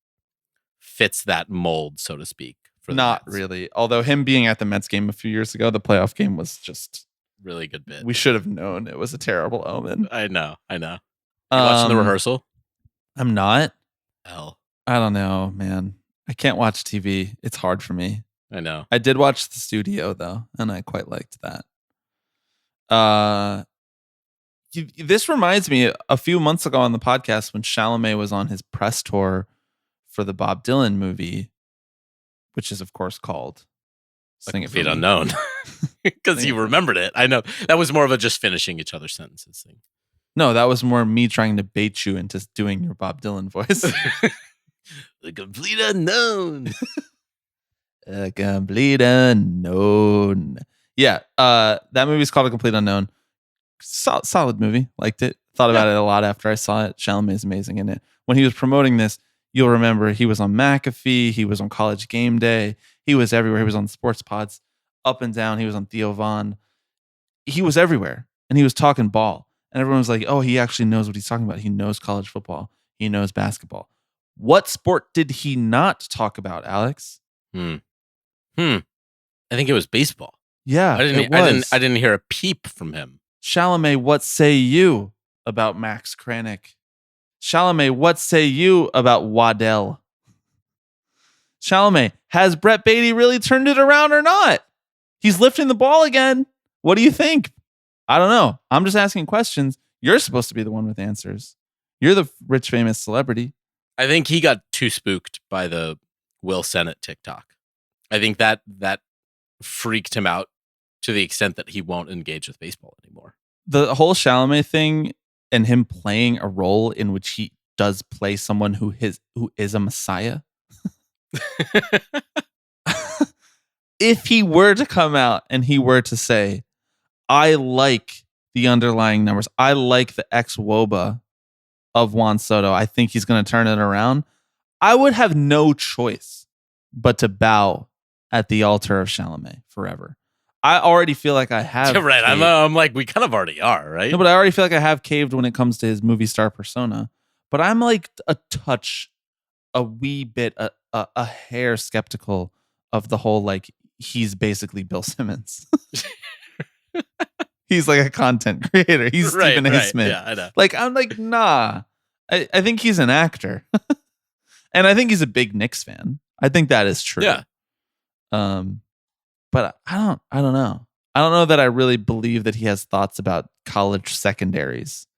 fits that mold, so to speak? For the Not Mets? really. Although him being at the Mets game a few years ago, the playoff game was just... Really good bit. We should have known it was a terrible omen. I know. You watching the rehearsal? I'm not. I don't know, man. I can't watch TV. It's hard for me. I know. I did watch the studio though, and I quite liked that. This reminds me a few months ago on the podcast when Chalamet was on his press tour for the Bob Dylan movie, which is of course called Sing It For Feet Me. Unknown. Because you remembered it. I know. That was more of a just finishing each other's sentences thing. No, that was more me trying to bait you into doing your Bob Dylan voice. The complete unknown. A complete unknown. Yeah, that movie's called A Complete Unknown. Solid movie. Liked it. Thought about it a lot after I saw it. Chalamet is amazing in it. When he was promoting this, you'll remember he was on McAfee. He was on College Game Day. He was everywhere. He was on Sports Pods, up and down. He was on Theo Von. He was everywhere, and he was talking ball. And everyone was like, oh, he actually knows what he's talking about. He knows college football. He knows basketball. What sport did he not talk about, Alex? I think it was baseball. Yeah, I didn't hear a peep from him. Chalamet, what say you about Max Kranick? Chalamet, what say you about Waddell? Chalamet, has Brett Beatty really turned it around or not? He's lifting the ball again. What do you think? I don't know. I'm just asking questions. You're supposed to be the one with answers. You're the rich, famous celebrity. I think he got too spooked by the Will Sennett TikTok. I think that freaked him out to the extent that he won't engage with baseball anymore. The whole Chalamet thing and him playing a role in which he does play someone who is a messiah. If he were to come out and he were to say, I like the underlying numbers, I like the ex-WOBA of Juan Soto, I think he's going to turn it around, I would have no choice but to bow at the altar of Chalamet forever. I already feel like I have. Right. caved. I'm like, we kind of already are, right? No, but I already feel like I have caved when it comes to his movie star persona. But I'm like a wee bit, a hair skeptical of the whole, like, he's basically Bill Simmons. He's like a content creator. He's Stephen A. Smith. Yeah, I know. Like, I'm like, nah. I think he's an actor. And I think he's a big Knicks fan. I think that is true. Yeah. But I don't know. I don't know that I really believe that he has thoughts about college secondaries.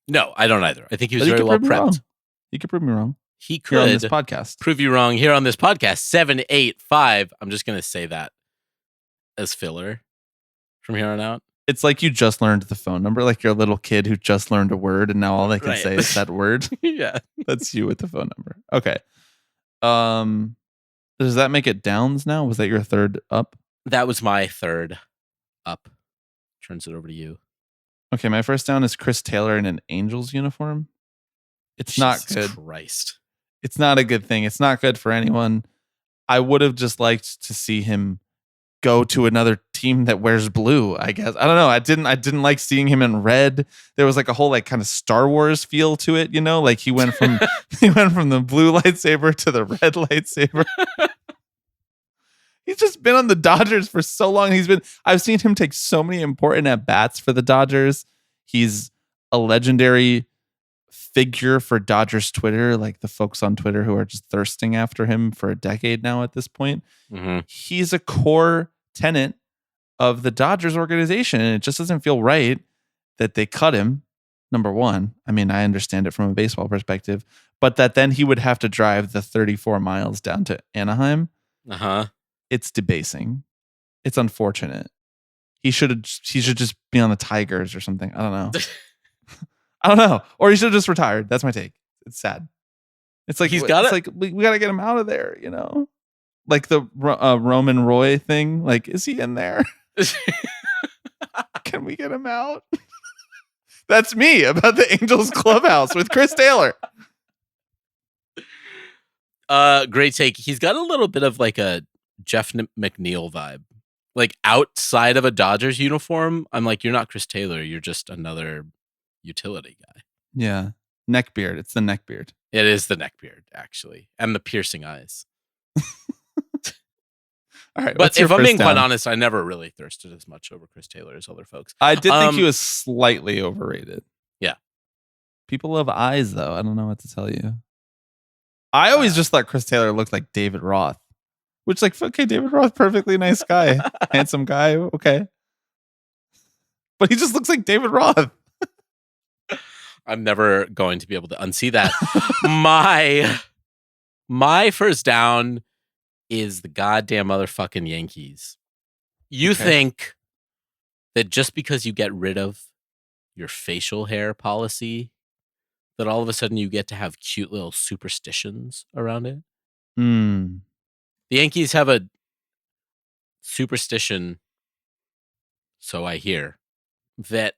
No, I don't either. I think he was But very well prove me wrong. prepped. He could prove me wrong. He Here on could this podcast. prove you wrong here on this podcast. 785. I'm just going to say that as filler from here on out. It's like you just learned the phone number, like you're a little kid who just learned a word and now all they can Right. say is that word. Yeah. That's you with the phone number. Okay. Does that make it downs now? Was that your third up? That was my third up. Turns it over to you. Okay, my first down is Chris Taylor in an Angels uniform. It's not Jesus good. Christ. It's not a good thing. It's not good for anyone. I would have just liked to see him go to another team that wears blue, I guess. I don't know. I didn't like seeing him in red. There was like a whole like kind of Star Wars feel to it, you know? Like he went from the blue lightsaber to the red lightsaber. He's just been on the Dodgers for so long. I've seen him take so many important at bats for the Dodgers. He's a legendary figure for Dodgers Twitter, like the folks on Twitter who are just thirsting after him for a decade now at this point. Mm-hmm. He's a core tenet of the Dodgers organization, and it just doesn't feel right that they cut him. Number one, I mean, I understand it from a baseball perspective, but that then he would have to drive the 34 miles down to Anaheim. Uh-huh. It's debasing. It's unfortunate. He should just be on the Tigers or something. I don't know. I don't know. Or he should have just retired. That's my take. It's sad. It's like He's got it's it. like we got to get him out of there, you know? Like the Roman Roy thing. Like, is he in there? Can we get him out? That's me about the Angels clubhouse with Chris Taylor. Great take. He's got a little bit of like a Jeff McNeil vibe. Like outside of a Dodgers uniform, I'm like, you're not Chris Taylor. You're just another utility guy. Yeah. Neck beard. It's the neck beard. It is the neck beard, actually. And the piercing eyes. All right. But if I'm being quite honest, I never really thirsted as much over Chris Taylor as other folks. I did think he was slightly overrated. Yeah. People love eyes, though. I don't know what to tell you. I always just thought Chris Taylor looked like David Roth, which, like, okay, David Roth, perfectly nice guy, handsome guy, okay. But he just looks like David Roth. I'm never going to be able to unsee that. My first down is the goddamn motherfucking Yankees. You think that just because you get rid of your facial hair policy, that all of a sudden you get to have cute little superstitions around it? Hmm. The Yankees have a superstition, so I hear, that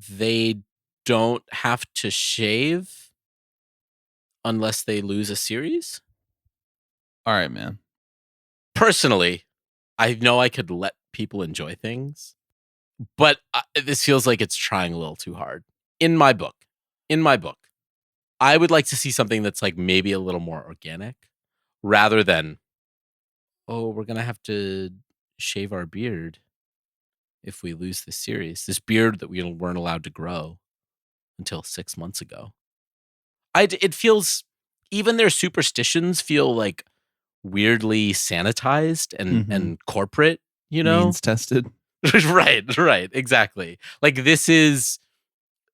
they don't have to shave unless they lose a series. All right, man. Personally, I know I could let people enjoy things, but this feels like it's trying a little too hard. In my book, I would like to see something that's like maybe a little more organic rather than, oh, we're going to have to shave our beard if we lose this series. This beard that we weren't allowed to grow until 6 months ago. It feels, even their superstitions feel like weirdly sanitized and corporate, you know? Means tested. Right, exactly. Like this is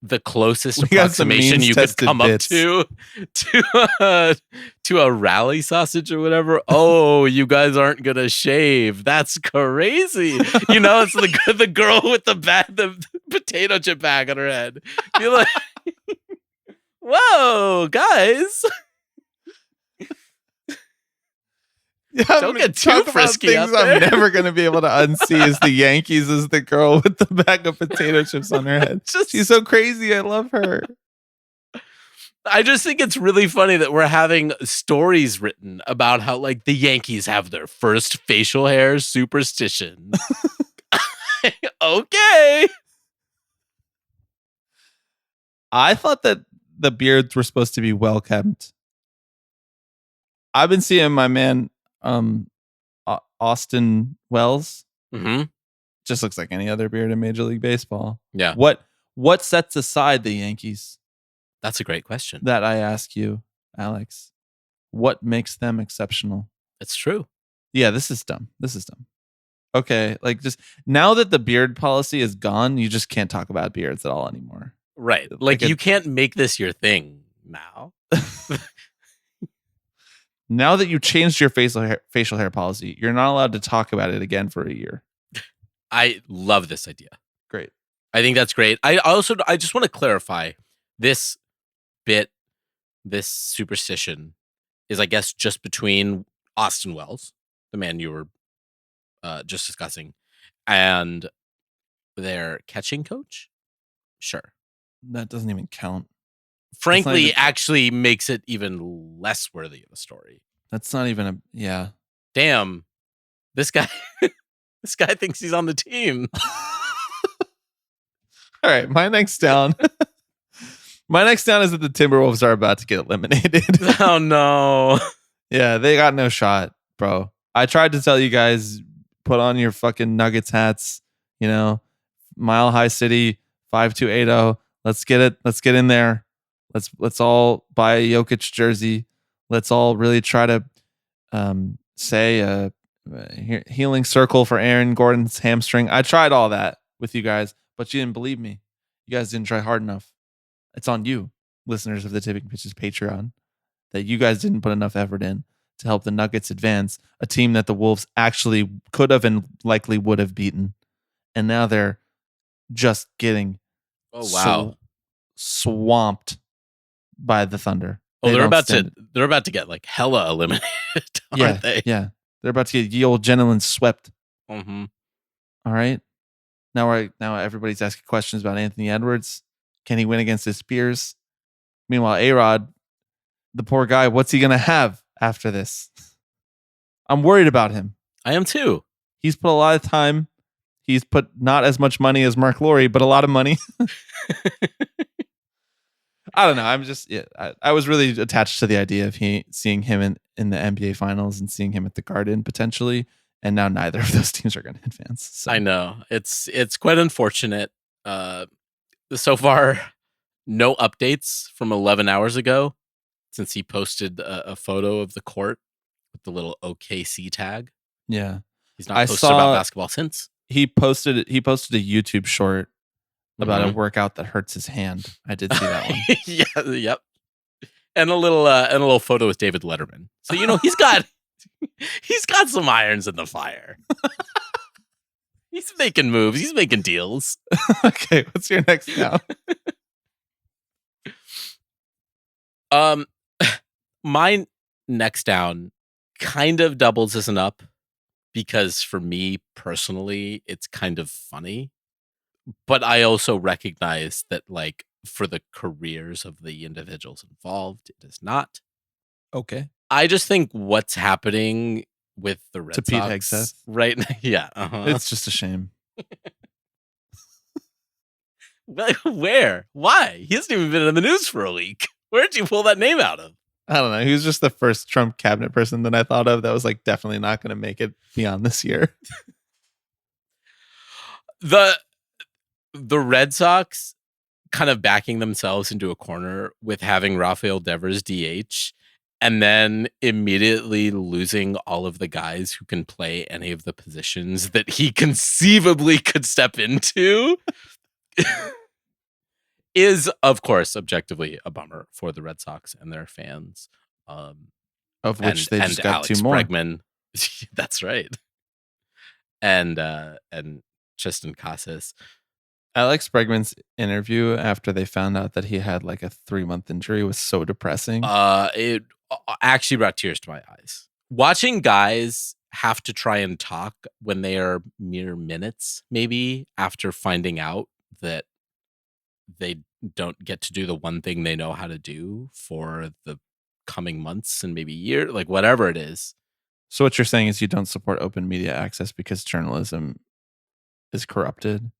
the closest We got some approximation you could means-tested come bits. up to a rally sausage or whatever. Oh, you guys aren't gonna shave. That's crazy. You know, it's the girl with the potato chip bag on her head. You're like, whoa, guys. Yeah, Don't get too talk about frisky out things I'm there. never going to be able to unsee is the Yankees as the girl with the bag of potato chips on her head. She's so crazy. I love her. I just think it's really funny that we're having stories written about how like the Yankees have their first facial hair superstition. Okay. I thought that the beards were supposed to be well kept. I've been seeing my man Austin Wells. Mm-hmm. Just looks like any other beard in Major League Baseball. Yeah. What sets aside the Yankees? That's a great question. That I ask you, Alex. What makes them exceptional? It's true. Yeah, this is dumb. Okay, like just now that the beard policy is gone, you just can't talk about beards at all anymore. Right. Like You can't make this your thing now. Now that you changed your facial hair policy, you're not allowed to talk about it again for a year. I love this idea. Great. I think that's great. I just want to clarify this bit, this superstition is, I guess, just between Austin Wells, the man you were just discussing, and their catching coach. Sure. That doesn't even count. Frankly, actually makes it even less worthy of a story. That's not even a, yeah. Damn, this guy, this guy thinks he's on the team. All right, my next down. My next down is that the Timberwolves are about to get eliminated. Oh no. Yeah, they got no shot, bro. I tried to tell you guys, put on your fucking Nuggets hats, you know, Mile High City 5280. Let's get it. Let's get in there. Let's all buy a Jokic jersey. Let's all really try to say a healing circle for Aaron Gordon's hamstring. I tried all that with you guys, but you didn't believe me. You guys didn't try hard enough. It's on you, listeners of the Tipping Pitches Patreon, that you guys didn't put enough effort in to help the Nuggets advance, a team that the Wolves actually could have and likely would have beaten. And now they're just getting swamped by the Thunder. Oh, they're about to get like hella eliminated, aren't they? Yeah. They're about to get ye old gentlemen swept. Mm-hmm. All right. Now everybody's asking questions about Anthony Edwards. Can he win against his peers? Meanwhile, A-Rod, the poor guy, what's he going to have after this? I'm worried about him. I am too. He's put a lot of time. He's put not as much money as Mark Lowry, but a lot of money. I don't know. I'm just, I was really attached to the idea of seeing him in the NBA Finals and seeing him at the Garden potentially. And now neither of those teams are going to advance. So. I know. It's quite unfortunate. So far, no updates from 11 hours ago since he posted a photo of the court with the little OKC tag. Yeah. He's not posted about basketball since. He posted a YouTube short about a workout that hurts his hand. I did see that one. Yeah, yep. And a little photo with David Letterman. So he's got some irons in the fire. He's making moves. He's making deals. Okay, what's your next down? My next down kind of doubles as an up because for me personally, it's kind of funny. But I also recognize that, like, for the careers of the individuals involved, it is not. Okay. I just think what's happening with the Red Pete Sox Hegseth. right now, yeah, It's just a shame. Where? Why? He hasn't even been in the news for a week. Where'd you pull that name out of? I don't know. He was just the first Trump cabinet person that I thought of that was like definitely not going to make it beyond this year. The Red Sox kind of backing themselves into a corner with having Rafael Devers DH and then immediately losing all of the guys who can play any of the positions that he conceivably could step into is, of course, objectively a bummer for the Red Sox and their fans. Of which they just got Alex 2 more. Bregman. That's right. And Tristan Casas. Alex Bregman's interview after they found out that he had like a 3-month injury was so depressing. It actually brought tears to my eyes. Watching guys have to try and talk when they are mere minutes, maybe, after finding out that they don't get to do the one thing they know how to do for the coming months and maybe year, like whatever it is. So what you're saying is you don't support open media access because journalism is corrupted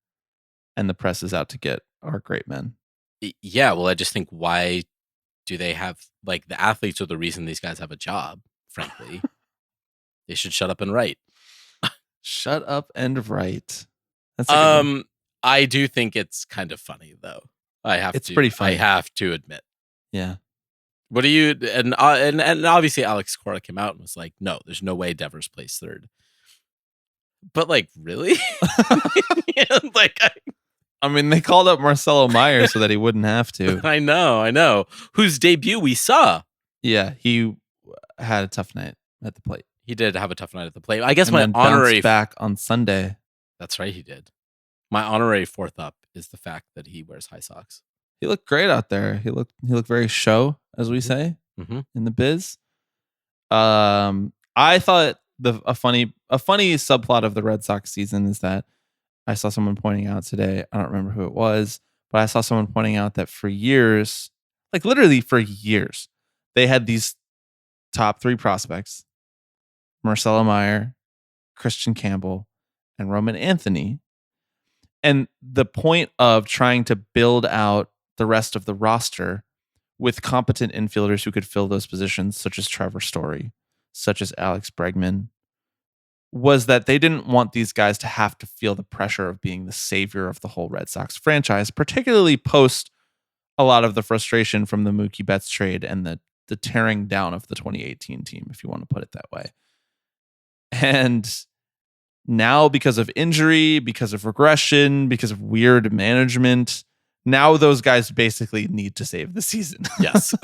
and the press is out to get our great men. Yeah, well, I just think, why do they have, like, the athletes are the reason these guys have a job, frankly. They should shut up and write. Shut up and write. That's a good one. I do think it's kind of funny, though. It's pretty funny. I have to admit. Yeah. What do you and obviously Alex Cora came out and was like, no, there's no way Devers plays third. But like, really? I mean, they called up Marcelo Meyer so that he wouldn't have to. I know. Whose debut we saw. Yeah, he had a tough night at the plate. He did have a tough night at the plate. I guess And my then honorary bounced back on Sunday. That's right, he did. My honorary fourth up is the fact that he wears high socks. He looked great out there. He looked very show, as we say in the biz. I thought a funny subplot of the Red Sox season is that I saw someone pointing out today. I don't remember who it was, but I saw someone pointing out that for years, like literally for years, they had these top three prospects: Marcelo Meyer, Christian Campbell, and Roman Anthony. And the point of trying to build out the rest of the roster with competent infielders who could fill those positions, such as Trevor Story, such as Alex Bregman, was that they didn't want these guys to have to feel the pressure of being the savior of the whole Red Sox franchise, particularly post a lot of the frustration from the Mookie Betts trade and the tearing down of the 2018 team, if you want to put it that way. And now, because of injury, because of regression, because of weird management, now those guys basically need to save the season. Yes.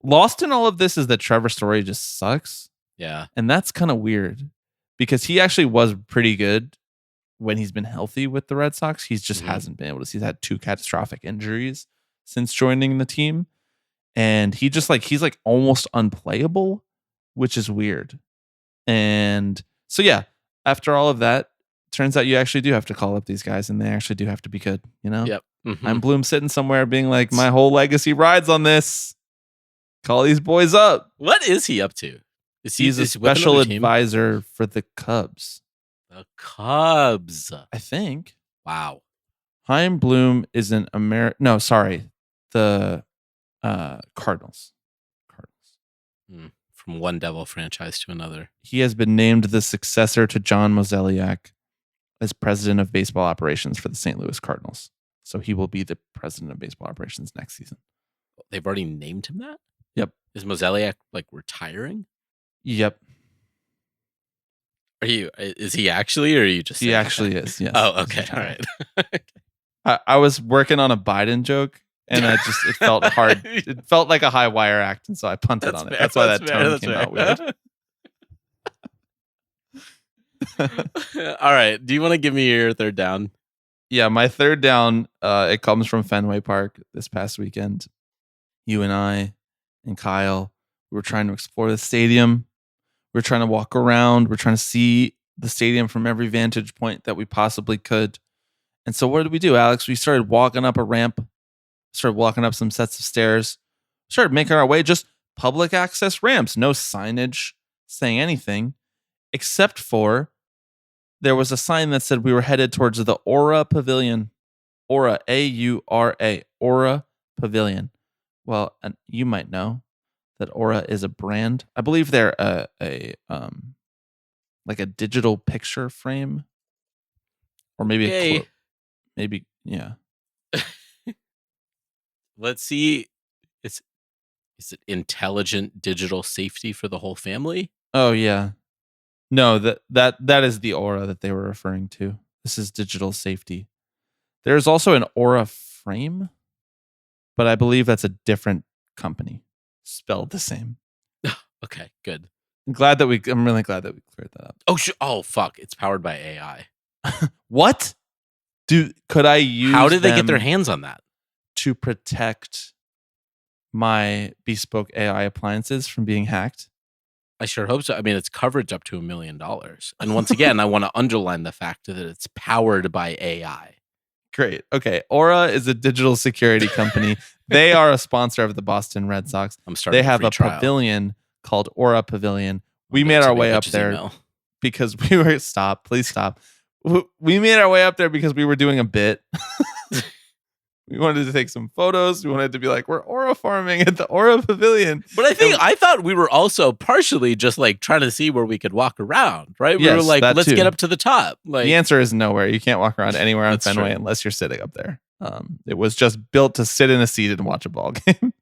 Lost in all of this is that Trevor Story just sucks. Yeah. And that's kind of weird because he actually was pretty good when he's been healthy with the Red Sox. He's just hasn't been able to see. He's had 2 catastrophic injuries since joining the team. And he's almost unplayable, which is weird. And so, yeah, after all of that, turns out you actually do have to call up these guys and they actually do have to be good, you know? Yep. Mm-hmm. I'm Bloom sitting somewhere being like, my whole legacy rides on this. Call these boys up. What is he up to? He's a special advisor for the Cubs. The Cubs. I think. Wow. Chaim Bloom is an the Cardinals. From one Devil franchise to another. He has been named the successor to John Mozeliak as president of baseball operations for the St. Louis Cardinals. So he will be the president of baseball operations next season. They've already named him that? Yep. Is Mozeliak retiring? Yep. Is he actually, or are you just He actually is, yes. Oh, okay. All right. I was working on a Biden joke and it felt hard. It felt like a high wire act, and so I punted on it. That's why that tone came out weird. All right. Do you want to give me your third down? Yeah, my third down, it comes from Fenway Park this past weekend. You and I and Kyle, we were trying to explore the stadium. We were trying to walk around. We're trying to see the stadium from every vantage point that we possibly could. And so what did we do, Alex? We started walking up a ramp, started walking up some sets of stairs, started making our way, just public access ramps, no signage saying anything, except for there was a sign that said we were headed towards the Aura Pavilion. Aura, A-U-R-A, Aura Pavilion. Well, and you might know that Aura is a brand. I believe they're a digital picture frame, or maybe maybe yeah. Let's see. Is it intelligent digital safety for the whole family? Oh yeah. No, that is the Aura that they were referring to. This is digital safety. There's also an Aura frame, but I believe that's a different company, spelled the same. Okay, good. I'm really glad that we cleared that up. Oh fuck! It's powered by AI. What? Could I use? How did they get their hands on that? To protect my bespoke AI appliances from being hacked? I sure hope so. I mean, it's coverage up to $1 million. And once again, I want to underline the fact that it's powered by AI. Great. Okay. Aura is a digital security company. They are a sponsor of the Boston Red Sox. They have a pavilion called Aura Pavilion. We made our way up there because we were Please stop. We made our way up there because we were doing a bit. We wanted to take some photos. We wanted to be like, we're Aura farming at the Aura Pavilion. But I thought we were also partially just trying to see where we could walk around, right? We were like, let's get up to the top. The answer is nowhere. You can't walk around anywhere on Fenway unless you're sitting up there. It was just built to sit in a seat and watch a ball game.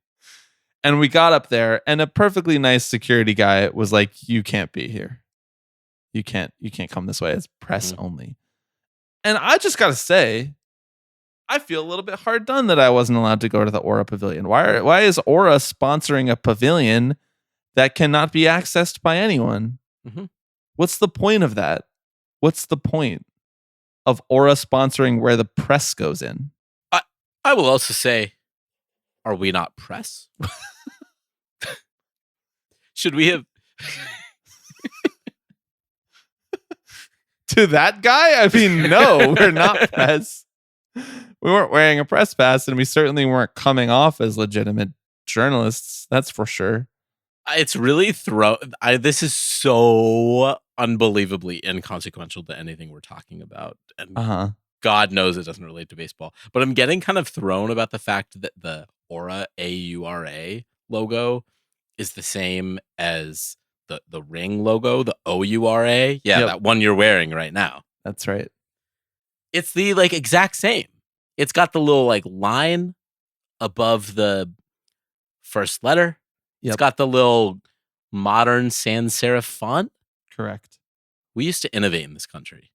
And we got up there, and a perfectly nice security guy was like, "You can't be here. You can't come this way. It's press only." And I just gotta say, I feel a little bit hard done that I wasn't allowed to go to the Aura Pavilion. Why is Aura sponsoring a pavilion that cannot be accessed by anyone? Mm-hmm. What's the point of that? What's the point of Aura sponsoring where the press goes in? I will also say, are we not press? Should we have? To that guy? I mean, no, we're not press. We weren't wearing a press pass, and we certainly weren't coming off as legitimate journalists. That's for sure. It's really this is so unbelievably inconsequential to anything we're talking about. And God knows it doesn't relate to baseball. But I'm getting kind of thrown about the fact that the Aura, AURA logo is the same as the ring logo, the OURA. Yeah, Yep. that one you're wearing right now. That's right. It's the like exact same. It's got the little like line above the first letter. Yep. It's got the little modern sans serif font. Correct. We used to innovate in this country.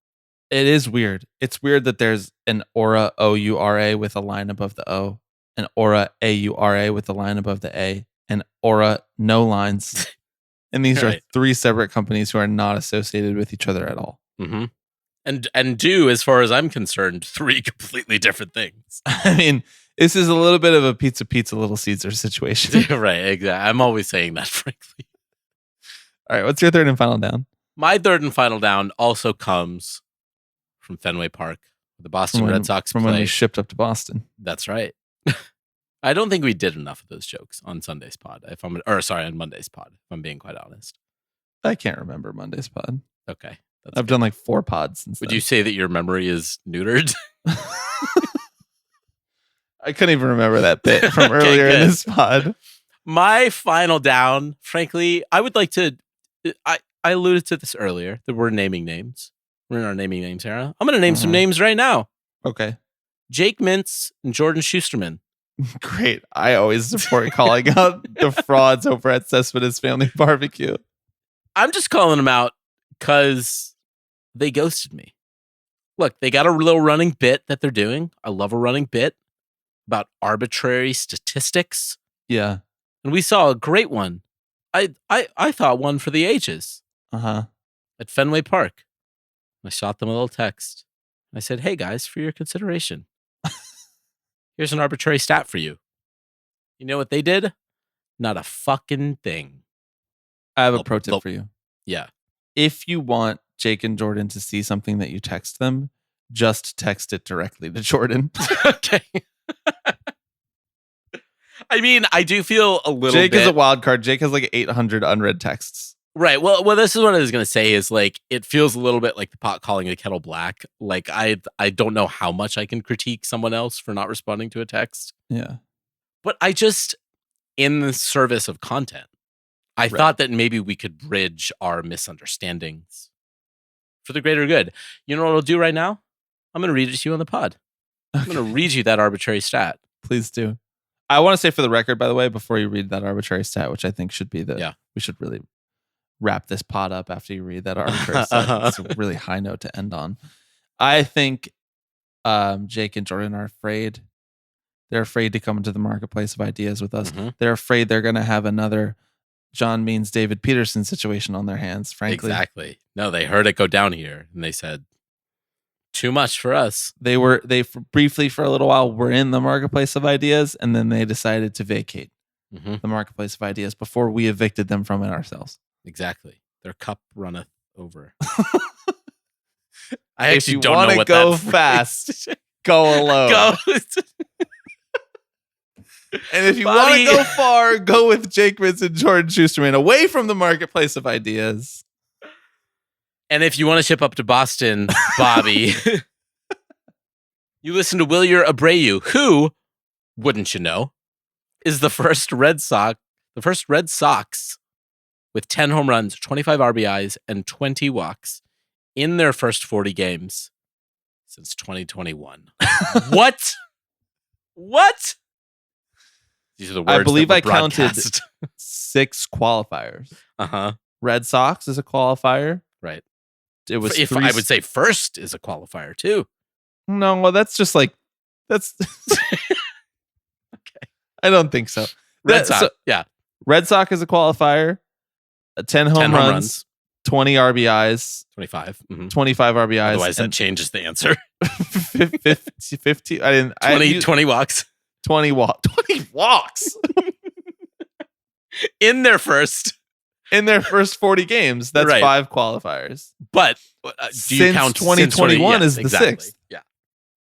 It is weird. It's weird that there's an Aura OURA with a line above the O, an Aura AURA with a line above the A, and Aura no lines. And these Right. are three separate companies who are not associated with each other at all. Mm-hmm. And do, as far as I'm concerned, three completely different things. I mean, this is a little bit of a pizza, Little Caesar situation. Right, exactly. I'm always saying that, frankly. All right, what's your third and final down? My third and final down also comes from Fenway Park, where the Boston Red Sox From when we play. shipped up to Boston. That's right. I don't think we did enough of those jokes on Sunday's pod. On Monday's pod, if I'm being quite honest. I can't remember Monday's pod. Okay. That's I've done like 4 pods since Would then. you say that your memory is neutered? I couldn't even remember that bit from Okay, earlier in good. this pod. My final down, frankly, I would like to. I alluded to this earlier that we're naming names. We're in our naming names era. I'm going to name some names right now. Okay. Jake Mintz and Jordan Schusterman. Great. I always support calling out the frauds over at Cespedes Family Barbecue. I'm just calling them out because they ghosted me. Look, they got a little running bit that they're doing. I love a running bit about arbitrary statistics. Yeah. And we saw a great one. I thought one for the ages at Fenway Park. I shot them a little text. I said, "Hey guys, for your consideration, here's an arbitrary stat for you." You know what they did? Not a fucking thing. I have a pro tip for you. Yeah. If you want Jake and Jordan to see something that you text them, just text it directly to Jordan. Okay. I mean, I do feel a little Jake bit... is a wild card. Jake has like 800 unread texts. Right. Well, this is what I was going to say is like, it feels a little bit like the pot calling the kettle black. Like I don't know how much I can critique someone else for not responding to a text. Yeah. But I just, in the service of content, I thought that maybe we could bridge our misunderstandings for the greater good. You know what I'll do right now? I'm going to read it to you on the pod. I'm going to read you that arbitrary stat. Please do. I want to say for the record, by the way, before you read that arbitrary stat, which I think should be we should really wrap this pod up after you read that arbitrary stat. It's a really high note to end on. I think Jake and Jordan are afraid. They're afraid to come into the marketplace of ideas with us. Mm-hmm. They're afraid they're going to have another John Means David Peterson situation on their hands, frankly. Exactly. No, they heard it go down here and they said, too much for us. They briefly for a little while were in the marketplace of ideas, and then they decided to vacate the marketplace of ideas before we evicted them from it ourselves. Exactly. Their cup runneth over. I actually if you don't know what go that fast, go alone. Go. And if you want to go far, go with Jake Mintz and Jordan Schusterman away from the marketplace of ideas. And if you want to ship up to Boston, Bobby, you listen to Wilyer Abreu, who, wouldn't you know, is the first Red Sox with 10 home runs, 25 RBIs, and 20 walks in their first 40 games since 2021. What? What? These are the words I believe that I were counted broadcast. 6 qualifiers. Uh-huh. Red Sox is a qualifier. Right. It was If I would say first is a qualifier too. No, well, that's just like that's. Okay. I don't think so. Red Sox. Yeah. Red Sox is a qualifier. 10 home runs, 20 RBIs, 25. 25 RBIs. Otherwise, that changes the answer. 50. I didn't. 20 walks 20 walks in their first. in their first 40 games. That's Right. 5 qualifiers. But do you Since count 2021 is the exactly. 6th. Yeah.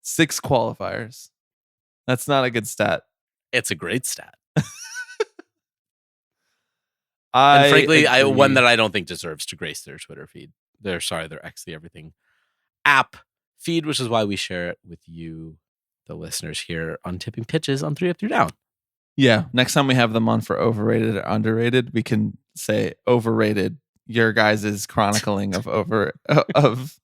6 qualifiers. That's not a good stat. It's a great stat. I And frankly, agree. one that I don't think deserves to grace their Twitter feed. Their X the Everything app feed, which is why we share it with you, the listeners here on Tipping Pitches on 3 Up 3 Down. Yeah. Next time we have them on for overrated or underrated, we can say overrated. Your guys' chronicling of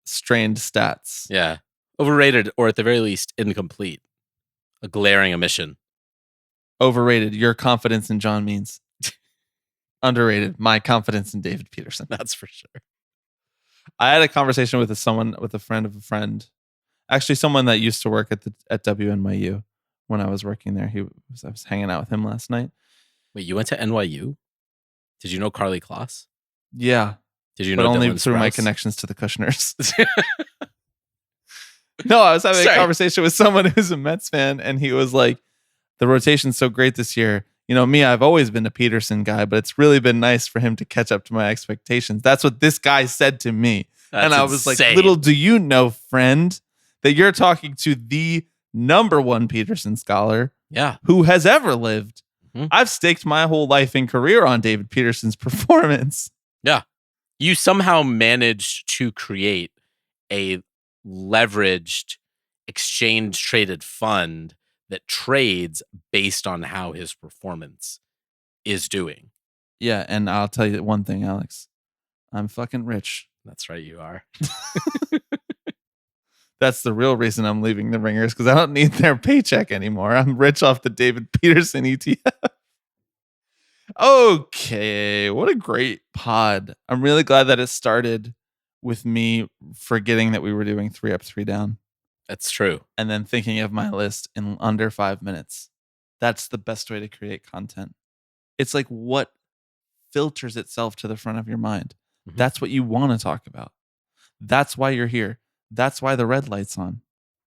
strained stats. Yeah. Overrated, or at the very least, incomplete. A glaring omission. Overrated. Your confidence in John Means. Underrated. My confidence in David Peterson. That's for sure. I had a conversation with a friend of a friend. Actually, someone that used to work at WNYU when I was working there. I was hanging out with him last night. Wait, you went to NYU? Did you know Carly Kloss? Yeah. Did you But know only Dylan through my Sprouse? connections to the Kushners. No, I was having a conversation with someone who's a Mets fan, and he was like, the rotation's so great this year. You know, me, I've always been a Peterson guy, but it's really been nice for him to catch up to my expectations. That's what this guy said to me. That's and I was like, insane. little do you know, friend, that you're talking to the #1 Peterson scholar Yeah. who has ever lived. Mhm. I've staked my whole life and career on David Peterson's performance. Yeah. You somehow managed to create a leveraged exchange traded fund that trades based on how his performance is doing. Yeah, and I'll tell you one thing, Alex. I'm fucking rich. That's right, you are. That's the real reason I'm leaving the Ringers, because I don't need their paycheck anymore. I'm rich off the David Peterson ETF. Okay, what a great pod. I'm really glad that it started with me forgetting that we were doing 3 Up, 3 Down That's true. and then thinking of my list in under 5 minutes. That's the best way to create content. It's like what filters itself to the front of your mind. Mhm. That's what you want to talk about. That's why you're here. That's why the red light's on.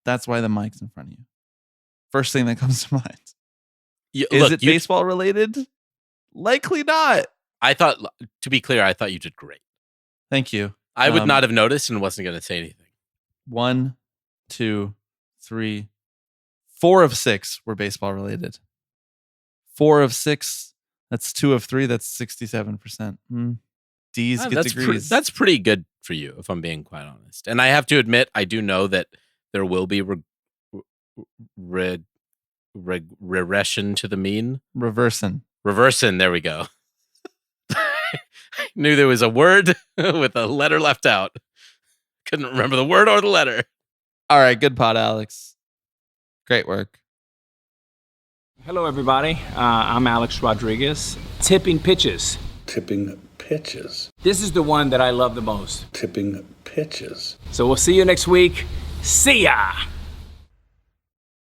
That's why the mic's in front of you. First thing that comes to mind. Is it baseball related? Likely not. I thought, to be clear, I thought you did great. Thank you. I would not have noticed and wasn't going to say anything. 1, 2, 3, 4 of 6 were baseball related. 4 of 6. That's 2 of 3. That's 67%. D's get degrees. That's pretty good for you, if I'm being quite honest. And I have to admit, I do know that there will be regression to the mean. Reversing. There we go. I knew there was a word with a letter left out. Couldn't remember the word or the letter. All right, good pod, Alex. Great work. Hello, everybody. I'm Alex Rodriguez. Tipping pitches. Tipping pitches. This is the one that I love the most. Tipping pitches. So we'll see you next week. See ya!